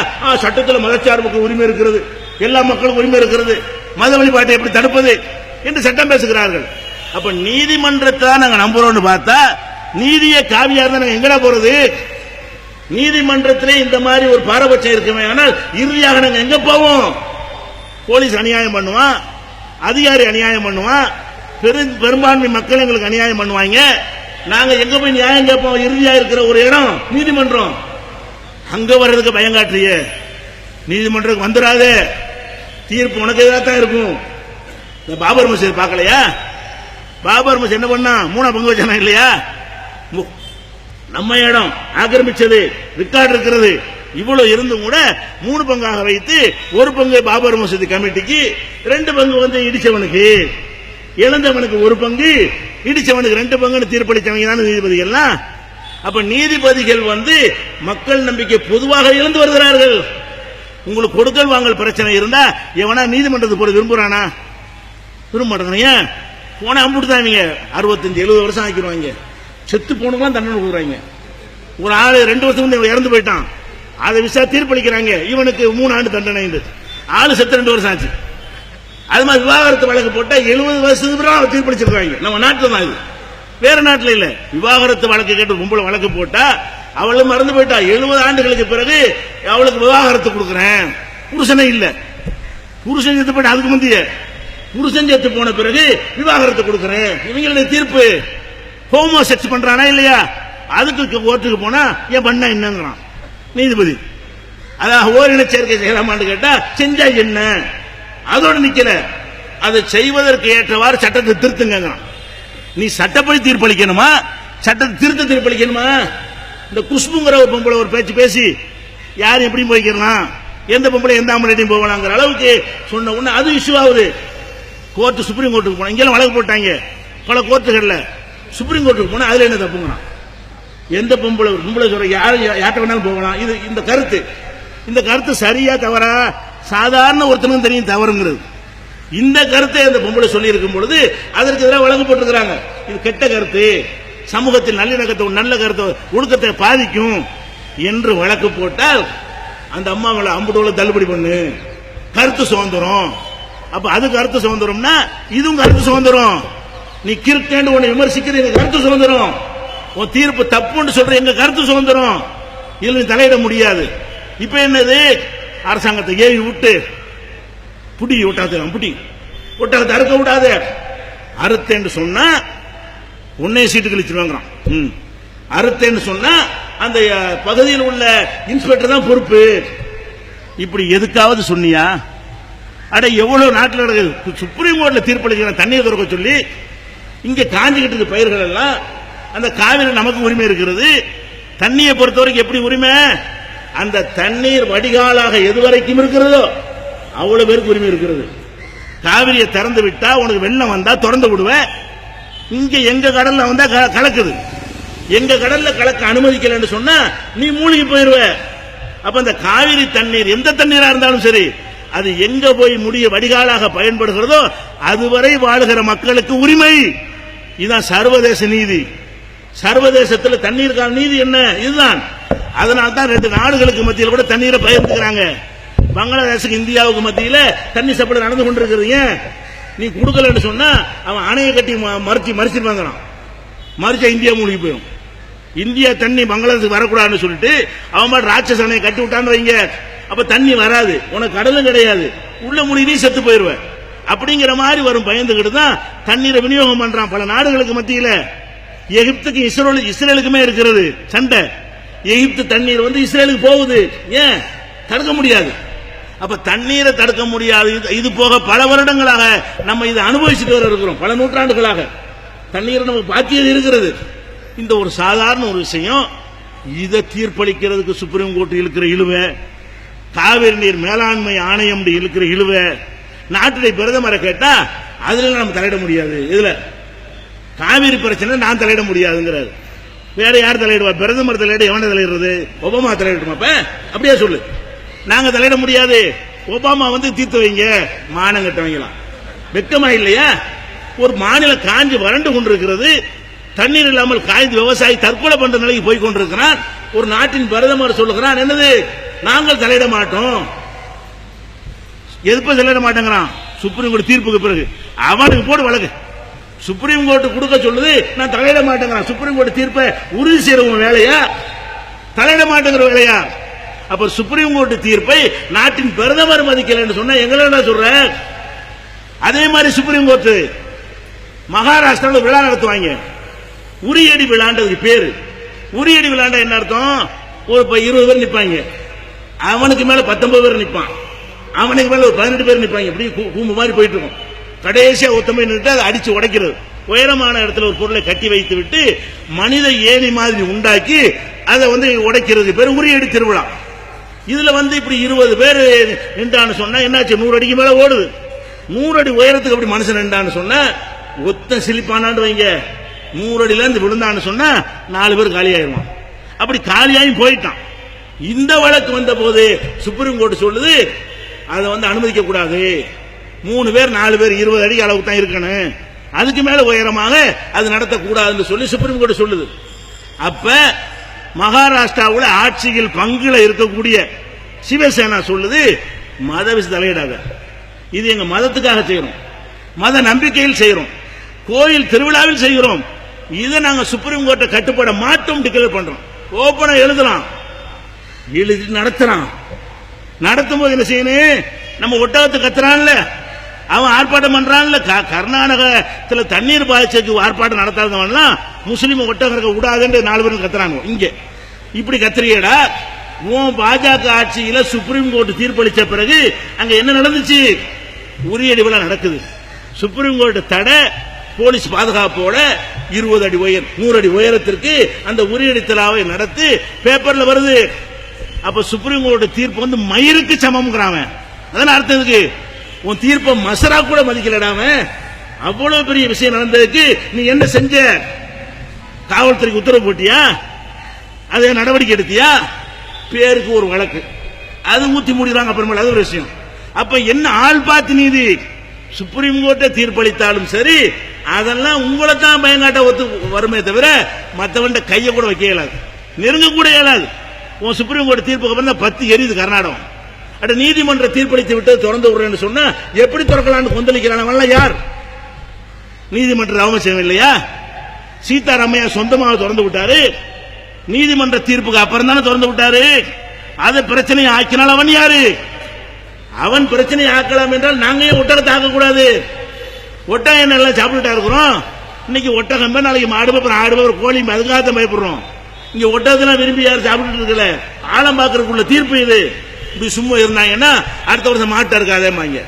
S2: சட்டத்தில் மதச்சார்புக்கு உரிமை இருக்கிறது, எல்லா மக்களுக்கும் உரிமை இருக்கிறது, மத வழிபாட்டை எப்படி தடுப்பது என்று சட்டம் பேசுகிறார்கள். அப்ப நீதிமன்றத்தை நாங்க நம்புறோம்னு பார்த்தா நீதியை காவியா இருந்தா நாங்க எங்கடா போறது? நீதிமன்றத்திலே இந்த மாதிரி ஒரு பாரபட்சம் இருக்குமே, ஆனால் இறுதியாக நாங்க எங்க போவோம்? போலீஸ் அநியாயம் பண்ணுவான், அதிகாரி அநியாயம் பண்ணுவான், பெரும்பான்மை மக்கள் எங்களுக்கு அநியாயம் பண்ணுவாங்க. நாங்க எங்க போய் நியாயம் கேட்போம்? இறுதியா இருக்கிற ஒரு இடம் நீதிமன்றம். அங்க வர்றதுக்கு பயங்காற்றிய நீதிமன்றம் வந்துடாதே, தீர்ப்பு உனக்கு எதிராக தான் இருக்கும். பாபர் மசீத் பார்க்கலையா? பாபர் மசீத் என்ன பண்ணா? 3 பங்கு வச்சானா இல்லையா? நம்ம இடம் ஆக்கிரமிச்சது ரெக்கார்டு இருக்கிறது. இவ்வளவு இருந்தும் கூட 3 பங்காக வைத்து 1 பங்கு பாபர் மசூதி கமிட்டிக்கு, 2 பங்கு இடிச்சவனுக்கு, இழந்தவனுக்கு 1 பங்கு, இடிச்சவனுக்கு 2 பங்குன்னு தீர்ப்பளிச்சவங்க தான் நீதிபதிகள்லாம். அப்ப நீதிபதிகள் மக்கள் நம்பிக்கை பொதுவாக இழந்து வருகிறார்கள். உங்களுக்கு கொடுக்கல் வாங்கல் பிரச்சனை இருந்தா எவனா நீதிமன்றத்துக்கு போட விரும்புறானா? விரும்ப மாட்டாங்க. போன அம்புட்டுதான் 65-70 வருஷம் ஆக்கிடுவாங்க. செத்து போனவங்க தண்டனை கொடுக்குறாங்க. ஒரு ஆளு 2 வருஷம் இறந்து போயிட்டான், அதை விசா தீர்ப்பளிக்கிறாங்க, இவனுக்கு 3 ஆண்டு தண்டனை. ஆளு செத்து 2 வருஷம் ஆச்சு. அது மாதிரி விவாகரத்து வழக்கு போட்டா 70 வருஷத்துக்கு தீர்ப்பளிச்சிருக்காங்க. நம்ம நாட்டில் தான், இது வேற நாட்டில் இல்ல. விவாகரத்து வழக்கு கேட்டு கும்பல வழக்கு போட்டா அவளும் மறந்து போயிட்டா. 70 ஆண்டுகளுக்கு பிறகு அவளுக்கு விவாகரத்து கொடுக்குறேன், புருஷனே இல்ல, புருஷன் செத்து போயிட்டு அதுக்கு முந்தைய புருஷன் செத்து போன பிறகு விவாகரத்து கொடுக்குறேன். இவங்களுடைய தீர்ப்பு ஹோமோ செக்ஸ் பண்றானா இல்லையா? அதுக்கு கோர்ட்டுக்கு போனா ஏன் பண்ண என்னங்கிறான் நீதிபதி. அதான் ஓரின சேர்க்கை செய்யலாமான்னு கேட்டா செஞ்சா என்ன, அதோடு நிக்கல, அதை செய்வதற்கு ஏற்றவாறு சட்டத்தை திருத்துங்க. நீ சட்டப்படி தீர்ப்பளிக்கணுமா, சட்டத்தை திருத்த தீர்ப்பளிக்கணுமா? இந்த குஷ்புங்கிற ஒரு பொம்பளை ஒரு பேச்சு பேசி யார் எப்படி போய்க்கலாம், எந்த பொம்பளை எந்த ஆம்பளையும் போகலாங்கிற அளவுக்கு சொன்ன உடனே அது இஷ்யூ ஆகுது. கோர்ட்டு சுப்ரீம் கோர்ட்டுக்கு போனா, இங்கெல்லாம் வழக்கு போட்டாங்க பல கோர்ட்டுகள்ல. சுப்ரீம் கோர்ட்டுக்கு போனா அதுல என்ன தப்புங்கண்ணா? எந்த பொம்பளை சொல்ற யார்கிட்ட வேணாலும் போகலாம். இது இந்த கருத்து சரியா தவறா? சாதாரண ஒருத்தனும் தெரியும் தவறுங்கிறது. இந்த கருத்தை அந்த பொம்பளை சொல்லி இருக்கும் பொழுது அதற்கு எதிராக வழக்கு போட்டுக்கிறாங்க. இது கெட்ட கருத்து, சமூகத்தில் நல்லிணக்கத்தை, நல்ல கருத்தை, ஒழுக்கத்தை பாதிக்கும் என்று வழக்கு போட்டால் அந்த அம்மாங்களை அம்புடோல தள்ளுபடி பண்ணு, கருத்து சுதந்திரம். அப்ப அது கருத்து சுதந்திரம்னா இதுவும் கருத்து சுதந்திரம். நீ கிறுக்கேண்டு உன்னை விமர்சிக்கிற எங்க கருத்து சுதந்திரம், உன் தீர்ப்பு தப்புன்னு சொல்ற எங்க கருத்து சுதந்திரம், இதுல நீ தலையிட முடியாது. இப்ப என்னது, அரசாங்கத்தை ஏவி விட்டு புடி ஒட்டகத்தை அறுக்க விடாத, அறுத்தேன்னு சொன்னா உன்னை சீட்டு கழிச்சிருவாங்க. அறுத்தேன்னு சொன்னா அந்த பகுதியில் உள்ள இன்ஸ்பெக்டர் தான் பொறுப்பு. இப்படி எதுக்காவது சொன்னியா? அட எவ்வளவு நாட்டில் நடக்குது. சுப்ரீம் கோர்ட்ல தீர்ப்பளிக்கிற தண்ணீர் திறக்க சொல்லி இங்க காஞ்சிக்கிட்டு இருக்கு பயிர்கள் எல்லாம். அந்த காவிரி நமக்கு உரிமை இருக்கிறது. தண்ணியை பொறுத்த வரைக்கும் எப்படி உரிமை? அந்த தண்ணீர் வடிகாலாக எதுவரைக்கும் இருக்கிறதோ அவ்வளவு பேருக்கு உரிமை இருக்கிறது. காவிரியை திறந்து விட்டா உனக்கு வெள்ளம் வந்தா திறந்து விடுவேன். இங்க எங்க கடல்ல வந்தா கலக்குது, எங்க கடல்ல கலக்க அனுமதிக்கலன்னு சொன்னா நீ மூழ்கி போயிருவ. அப்ப அந்த காவிரி தண்ணீர் எந்த தண்ணீரா இருந்தாலும் சரி, அது எங்க போய் முடிய வடிகாலாக பயன்படுகிறதோ அதுவரை வாழுகிற மக்களுக்கு உரிமை. இதுதான் சர்வதேச நீதி. சர்வதேசத்தில் தண்ணீருக்கான நீதி என்ன? இதுதான். அதனால தான் 2 நாடுகளுக்கு மத்தியில் கூட தண்ணீரை பகிர்ந்துக்கிறாங்க. பங்களாதேஷுக்கு இந்தியாவுக்கு மத்தியில் தண்ணி சப்ளை நடந்து கொண்டிருக்கிறது. ஏன் நீ கொடுக்கலன்னு சொன்னா அவன் அணையை கட்டி மறிச்சிருவாங்க. மறிச்சா இந்தியா மூழ்கி போயிடும். இந்தியா தண்ணி பங்களாதேஷுக்கு வரக்கூடாதுன்னு சொல்லிட்டு அவன் ராட்சச அணையை கட்டி விட்டான்னு வைங்க, அப்ப தண்ணி வராது, உனக்கு கடலும் கிடையாது, உள்ள மூழ்கி செத்து போயிருவ. அப்படிங்கிற மாதிரி வரும் பயந்துகிட்டு தான் தண்ணீரை விநியோகம் பண்றான் பல நாடுகளுக்கு மத்தியில். எகிப்துக்கு இஸ்ரேலுக்குமே இருக்கிறது சண்டை. எகிப்து தண்ணீர் இஸ்ரேலுக்கு போகுது. ஏன் தடுக்க முடியாது? அப்ப தண்ணீரை தடுக்க முடியாது. இது போக பல வருடங்களாக நம்ம இதை அனுபவிச்சுட்டு வர இருக்கிறோம். பல நூற்றாண்டுகளாக தண்ணீரை நமக்கு பாக்கியது இருக்கிறது. இந்த ஒரு சாதாரண ஒரு விஷயம், இதை தீர்ப்பளிக்கிறதுக்கு சுப்ரீம் கோர்ட் இருக்கிற இழுவை, காவிரி நீர் மேலாண்மை ஆணையம் இருக்கிற இழுவை, நாட்டுடைய பிரதமரை கேட்டா அதுல நம்ம தலையிட முடியாது. இதுல காவிரி பிரச்சனை நான் தலையிட முடியாதுங்கிறாரு. வேற யார் தலையிடுவா? பிரதமர் தலையிட எவன தலையிடுறது? ஒபாமா தலையிடுமா? அப்படியே சொல்லு. நாங்க தலையிட முடியாது. ஒபாமா தீர்த்து வைங்க. மானம் கட்டவங்களாம் வெக்கமா இல்லையா? ஒரு மாநிலம் காஞ்சி வறண்டு கொண்டிருக்கிறது, தண்ணீர் இல்லாமல் காய்ந்து விவசாயி தற்கொலை பண்ற நிலைக்கு போய் கொண்டிருக்கிறான். ஒரு நாட்டின் பிரதமர் சொல்லுகிறான், என்னது நாங்கள் தலையிட மாட்டோம். எதுப்ப தலையிட மாட்டேங்கிறான்? சுப்ரீம் கோர்ட் தீர்ப்புக்கு பிறகு அவனுக்கு போடு வழக்கு. சுப்ரீம் கோர்ட் கொடுக்க சொல்லுது, நான் தலையிட மாட்டேங்கிறான். சுப்ரீம் கோர்ட் தீர்ப்பை உறுதி செய்யறவங்க வேலையா, தலையிட மாட்டேங்கிற வேலையா? அப்ப சுப்ரீம் கோர்ட் தீர்ப்பை நாட்டின் பிரதமர் மதிக்கலன்னு சொன்னா எங்கள சொல்ற? அதே மாதிரி சுப்ரீம் கோர்ட் மகாராஷ்டிராவில் விழா நடத்துவாங்க, உரியடி விழாண்டதுக்கு பேரு. உரியடி விழாண்ட என்ன அர்த்தம்? ஒரு 20 பேர் நிப்பாங்க, அவனுக்கு மேல 19 பேர் நிப்பான், அவனுக்கு மேல ஒரு 18 பேர் நிப்பாங்க. இப்படி கூம்பு மாதிரி போயிட்டு இருக்கும். கடைசியா ஒத்தமை நின்று அதை அடிச்சு உடைக்கிறது. உயரமான இடத்துல ஒரு பொருளை கட்டி வைத்து விட்டு மனித ஏணி மாதிரி உண்டாக்கி அதை உடைக்கிறது பேர் உரியடி திருவிழா. இதுல இப்படி 20 பேர் நின்றான்னு சொன்னா என்னாச்சு? 100 அடிக்கு மேல ஓடுது. 100 அடி உயரத்துக்கு அப்படி மனுஷன் நின்றான்னு சொன்னா ஒத்த சிலிப்பானான்னு வைங்க, 100 அடியில இருந்து விழுந்தான்னு சொன்னா 4 பேர் காலியாயிருவான். அப்படி காலியாகி போயிட்டான். இந்த வழக்கு வந்த போது சுப்ரீம் கோர்ட் சொல்லுது அதை அனுமதிக்க கூடாது. 3 பேர் 4 பேர் 20 அடி அளவுக்கு தான் இருக்கணும், அதுக்கு மேல உயரமாக அது நடத்தக்கூடாதுன்னு சொல்லி சுப்ரீம் கோர்ட் சொல்லுது. அப்ப மகாராஷ்டிராவில் ஆட்சியில் பங்குல இருக்கக்கூடிய சிவசேனா சொல்லுது, மத விஷயம் தலையிடாத, இது எங்க மதத்துக்காக செய்யறோம், மத நம்பிக்கையில் செய்யறோம், கோயில் திருவிழாவில் செய்கிறோம், இதை நாங்க சுப்ரீம் கோர்ட்டை கட்டுப்பட மாட்டோம் டிக்ளேர் பண்றோம். ஓபனா எழுதலாம், எழுதி நடத்துறான். நடத்தும் போது என்ன செய்யணும்? நம்ம ஒட்டகத்தை கத்துறான்ல, அவன் ஆர்ப்பாட்டம் பண்றான்ல. கர்நாடகத்தில் தண்ணீர் பாய்ச்சலுக்கு ஆர்ப்பாட்டம் நடத்தாதவன்லாம் முஸ்லீம் ஒட்டகம் விடாதுன்னு 4 பேரும் கத்துறாங்க. இங்க இப்படி கத்திரியடா, பாஜக ஆட்சியில சுப்ரீம் கோர்ட் தீர்ப்பளிச்ச பிறகு அங்க என்ன நடந்துச்சு? உரியடி விழா நடக்குது. சுப்ரீம் கோர்ட் தடை, போலீஸ் பாதுகாப்போட 20 அடி உயரம் 100 அடி உயரத்திற்கு அந்த உரியடி திலாவை நடத்தி பேப்பர்ல வருது. அப்ப சுப்ரீம் கோர்ட் தீர்ப்பு வந்து மயிருக்கு சமம்ங்கறாங்க. அதனால அர்த்தம் இருக்கு, உன் தீர்ப்பை மசரா கூட மதிக்கலடாம. அவ்வளவு பெரிய விஷயம் நடந்ததுக்கு நீ என்ன செஞ்ச? காவல்துறைக்கு உத்தரவு போட்டியா? அதே நடவடிக்கை எடுத்தியா? பேருக்கு ஒரு வழக்கு, அது ஊத்தி மூடிறாங்க. அப்புறமேல அது ஒரு விஷயம். அப்ப என்ன ஆள் பார்த்து நீதி? சுப்ரீம் கோர்ட்டை தீர்ப்பளித்தாலும் சரி, அதெல்லாம் உங்களை தான் பயங்காட்ட ஒத்து வருமே தவிர மற்றவன் கையை கூட வைக்க இயலாது, நெருங்க கூட இயலாது. உன் சுப்ரீம் கோர்ட் தீர்ப்புக்கு அப்புறம் 10 எரியுது கர்நாடகம். அட நீதிமன்ற தீர்ப்பளித்து விட்டு திறந்து விடுறேன்னு சொன்னா எப்படி திறக்கலான்னு கொந்தளிக்கிறான் யார்? நீதிமன்ற அவசியம் இல்லையா? சீதாராமையா சொந்தமாக திறந்து விட்டாரு. நீதிமன்ற தீர்ப்புக்கு அப்புறம் தானே திறந்து விட்டாரு. அதை பிரச்சனையை ஆக்கினால் அவன் யாரு? அவன் பிரச்சனையை ஆக்கலாம் என்றால் நாங்க ஏன் ஒட்டகத்தை ஆக்கக்கூடாது? ஒட்டகம் நல்லா சாப்பிட்டுட்டா இருக்கிறோம். இன்னைக்கு ஒட்டகம், நாளைக்கு மாடு, ஆடு, கோழி, அதுக்காக பயப்படுறோம். இங்க ஒட்டகத்தெல்லாம் விரும்பி யாரும் சாப்பிட்டு இருக்கல. ஆழம் பார்க்கறதுக்குள்ள தீர்ப்பு இது. இப்படி சும்மா இருந்தாங்கன்னா அடுத்த வருஷம் மாட்டு இருக்காதேமாங்க.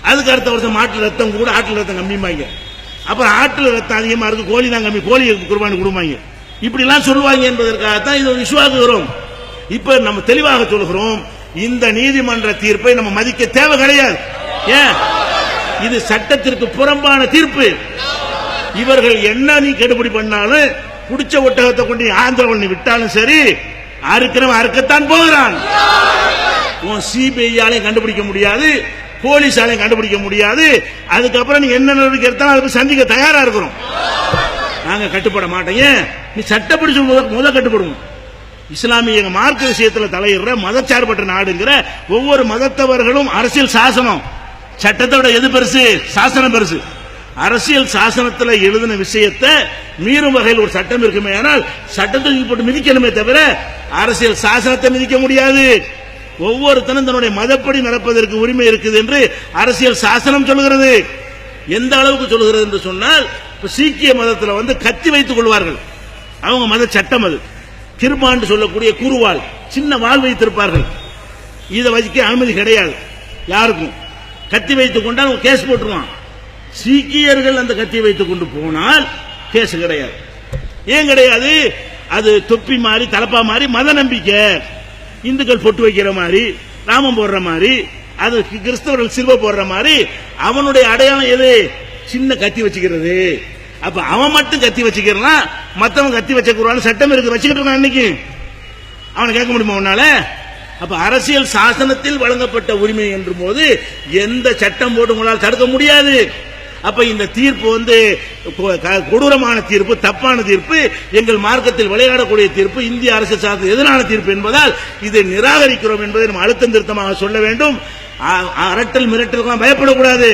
S2: அதுக்கு அடுத்த வருஷம் மாட்டுல ரத்தம் கூட, ஆட்டுல ரத்தம் கம்மிமாங்க. அப்புறம் ஆட்டுல ரத்தம் அதிகமா இருக்கு, கோழி தான் கம்மி, கோழி குர்பானி கொடுப்பாங்க. இப்படி எல்லாம் சொல்லுவாங்க என்பதற்காகத்தான் இது விசுவாக்குகிறோம். இப்ப நம்ம தெளிவாக சொல்கிறோம், இந்த நீதிமன்ற தீர்ப்பை நம்ம மதிக்க தேவை கிடையாது. ஏன்? இது சட்டத்திற்கு புறம்பான தீர்ப்பு. இவர்கள் என்ன நீ கெடுபிடி பண்ணாலும், குடிச்ச ஒட்டகத்தை கொண்டு ஆந்திரவன் விட்டாலும் சரி, அறுக்கிறவன் அறுக்கத்தான் போகிறான். சிபிஐயாலையும் கண்டுபிடிக்க முடியாது, போலீஸாலையும் கண்டுபிடிக்க முடியாது. அதுக்கப்புறம் நீ என்ன நடவடிக்கை எடுத்தாலும் அதுக்கு சந்திக்க தயாரா இருக்கிறோம். நாங்க கட்டுப்பட மாட்டேங்க. நீ சட்டப்படி முத கட்டுப்படுவோம். இஸ்லாமிய மார்க்க விஷயத்தில் தலையிடுற மதச்சார்பற்ற நாடுங்கிற ஒவ்வொரு மதத்தவர்களும் அரசியல் சாசனம், சட்டத்தோட எது பெருசு? சாசனம் பெருசு. அரசியல் சாசனத்தில் எழுதின விஷயத்தை மீறும் வகையில் ஒரு சட்டம் இருக்குமே, ஆனால் சட்டத்தை போட்டு மிதிக்கணுமே தவிர அரசியல் சாசனத்தை மிதிக்க முடியாது. ஒவ்வொருத்தனும் தன்னுடைய மதப்படி நடப்பதற்கு உரிமை இருக்குது என்று அரசியல் சாசனம் சொல்கிறது. எந்த அளவுக்கு சொல்கிறது என்று சொன்னால், சீக்கிய மதத்தில் கத்தி வைத்துக் கொள்வார்கள். அவங்க மத சட்டம் அது. கிருபான்னு சொல்லக்கூடிய குருவாள், சின்ன வாள் வைத்திருப்பார்கள். இதை வச்சுக்க அனுமதி கிடையாது யாருக்கும். கத்தி வைத்துக் கொண்டால் கேஸ் போட்டுருவான். சீக்கியர்கள் அந்த கத்தி வைத்துக் கொண்டு போனால் கேஸ் கிடையாது. ஏன் கிடையாது? அது தொப்பி மாதிரி, தலப்பா மாதிரி மத நம்பிக்கை. இந்துக்கள் பொட்டு வைக்கிற மாதிரி, ராமம் போடுற மாதிரி, அது கிறிஸ்தவர்கள் சிலுவை போடுற மாதிரி அவனுடைய அடையாளம் எது? சின்ன கத்தி வச்சுக்கிறது. அப்ப அவன் மட்டும் கத்தி வச்சுக்கிறான், மத்தவன் கத்தி வச்சுக்கிறான். சட்டம் இருக்கு, வச்சுக்கிட்டு இருக்கான். இன்னைக்கு அவனை கேட்க முடியுமா உன்னால? அப்ப அரசியல் சாசனத்தில் வழங்கப்பட்ட உரிமை என்று போது எந்த சட்டம் போட்டு உங்களால் தடுக்க முடியாது. அப்ப இந்த தீர்ப்பு கொடூரமான தீர்ப்பு, தப்பான தீர்ப்பு, எங்கள் மார்க்கத்தில் விளையாடக்கூடிய தீர்ப்பு, இந்திய அரசியல் சாசனத்துக்கு எதிரான தீர்ப்பு என்பதால் இதை நிராகரிக்கிறோம் என்பதை நம்ம அழுத்தம் திருத்தமாக சொல்ல வேண்டும். அரட்டல் மிரட்டலுக்கு பயப்படக்கூடாது,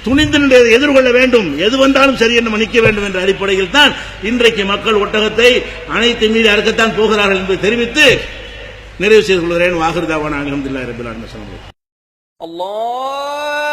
S2: துணிந்து எதிர்கொள்ள வேண்டும். எது வந்தாலும் சரி என்று மன்னிக்க வேண்டும் என்ற அடிப்படையில் தான் இன்றைக்கு மக்கள் ஒட்டகத்தை அனைத்து மீது அறுக்கத்தான் போகிறார்கள் என்பதை தெரிவித்து நிறைவு செய்து கொள்கிறேன். வாஹிர் தாவானா அல்ஹம்துலில்லாஹி ரப்பில் ஆலமீன். அல்லாஹ்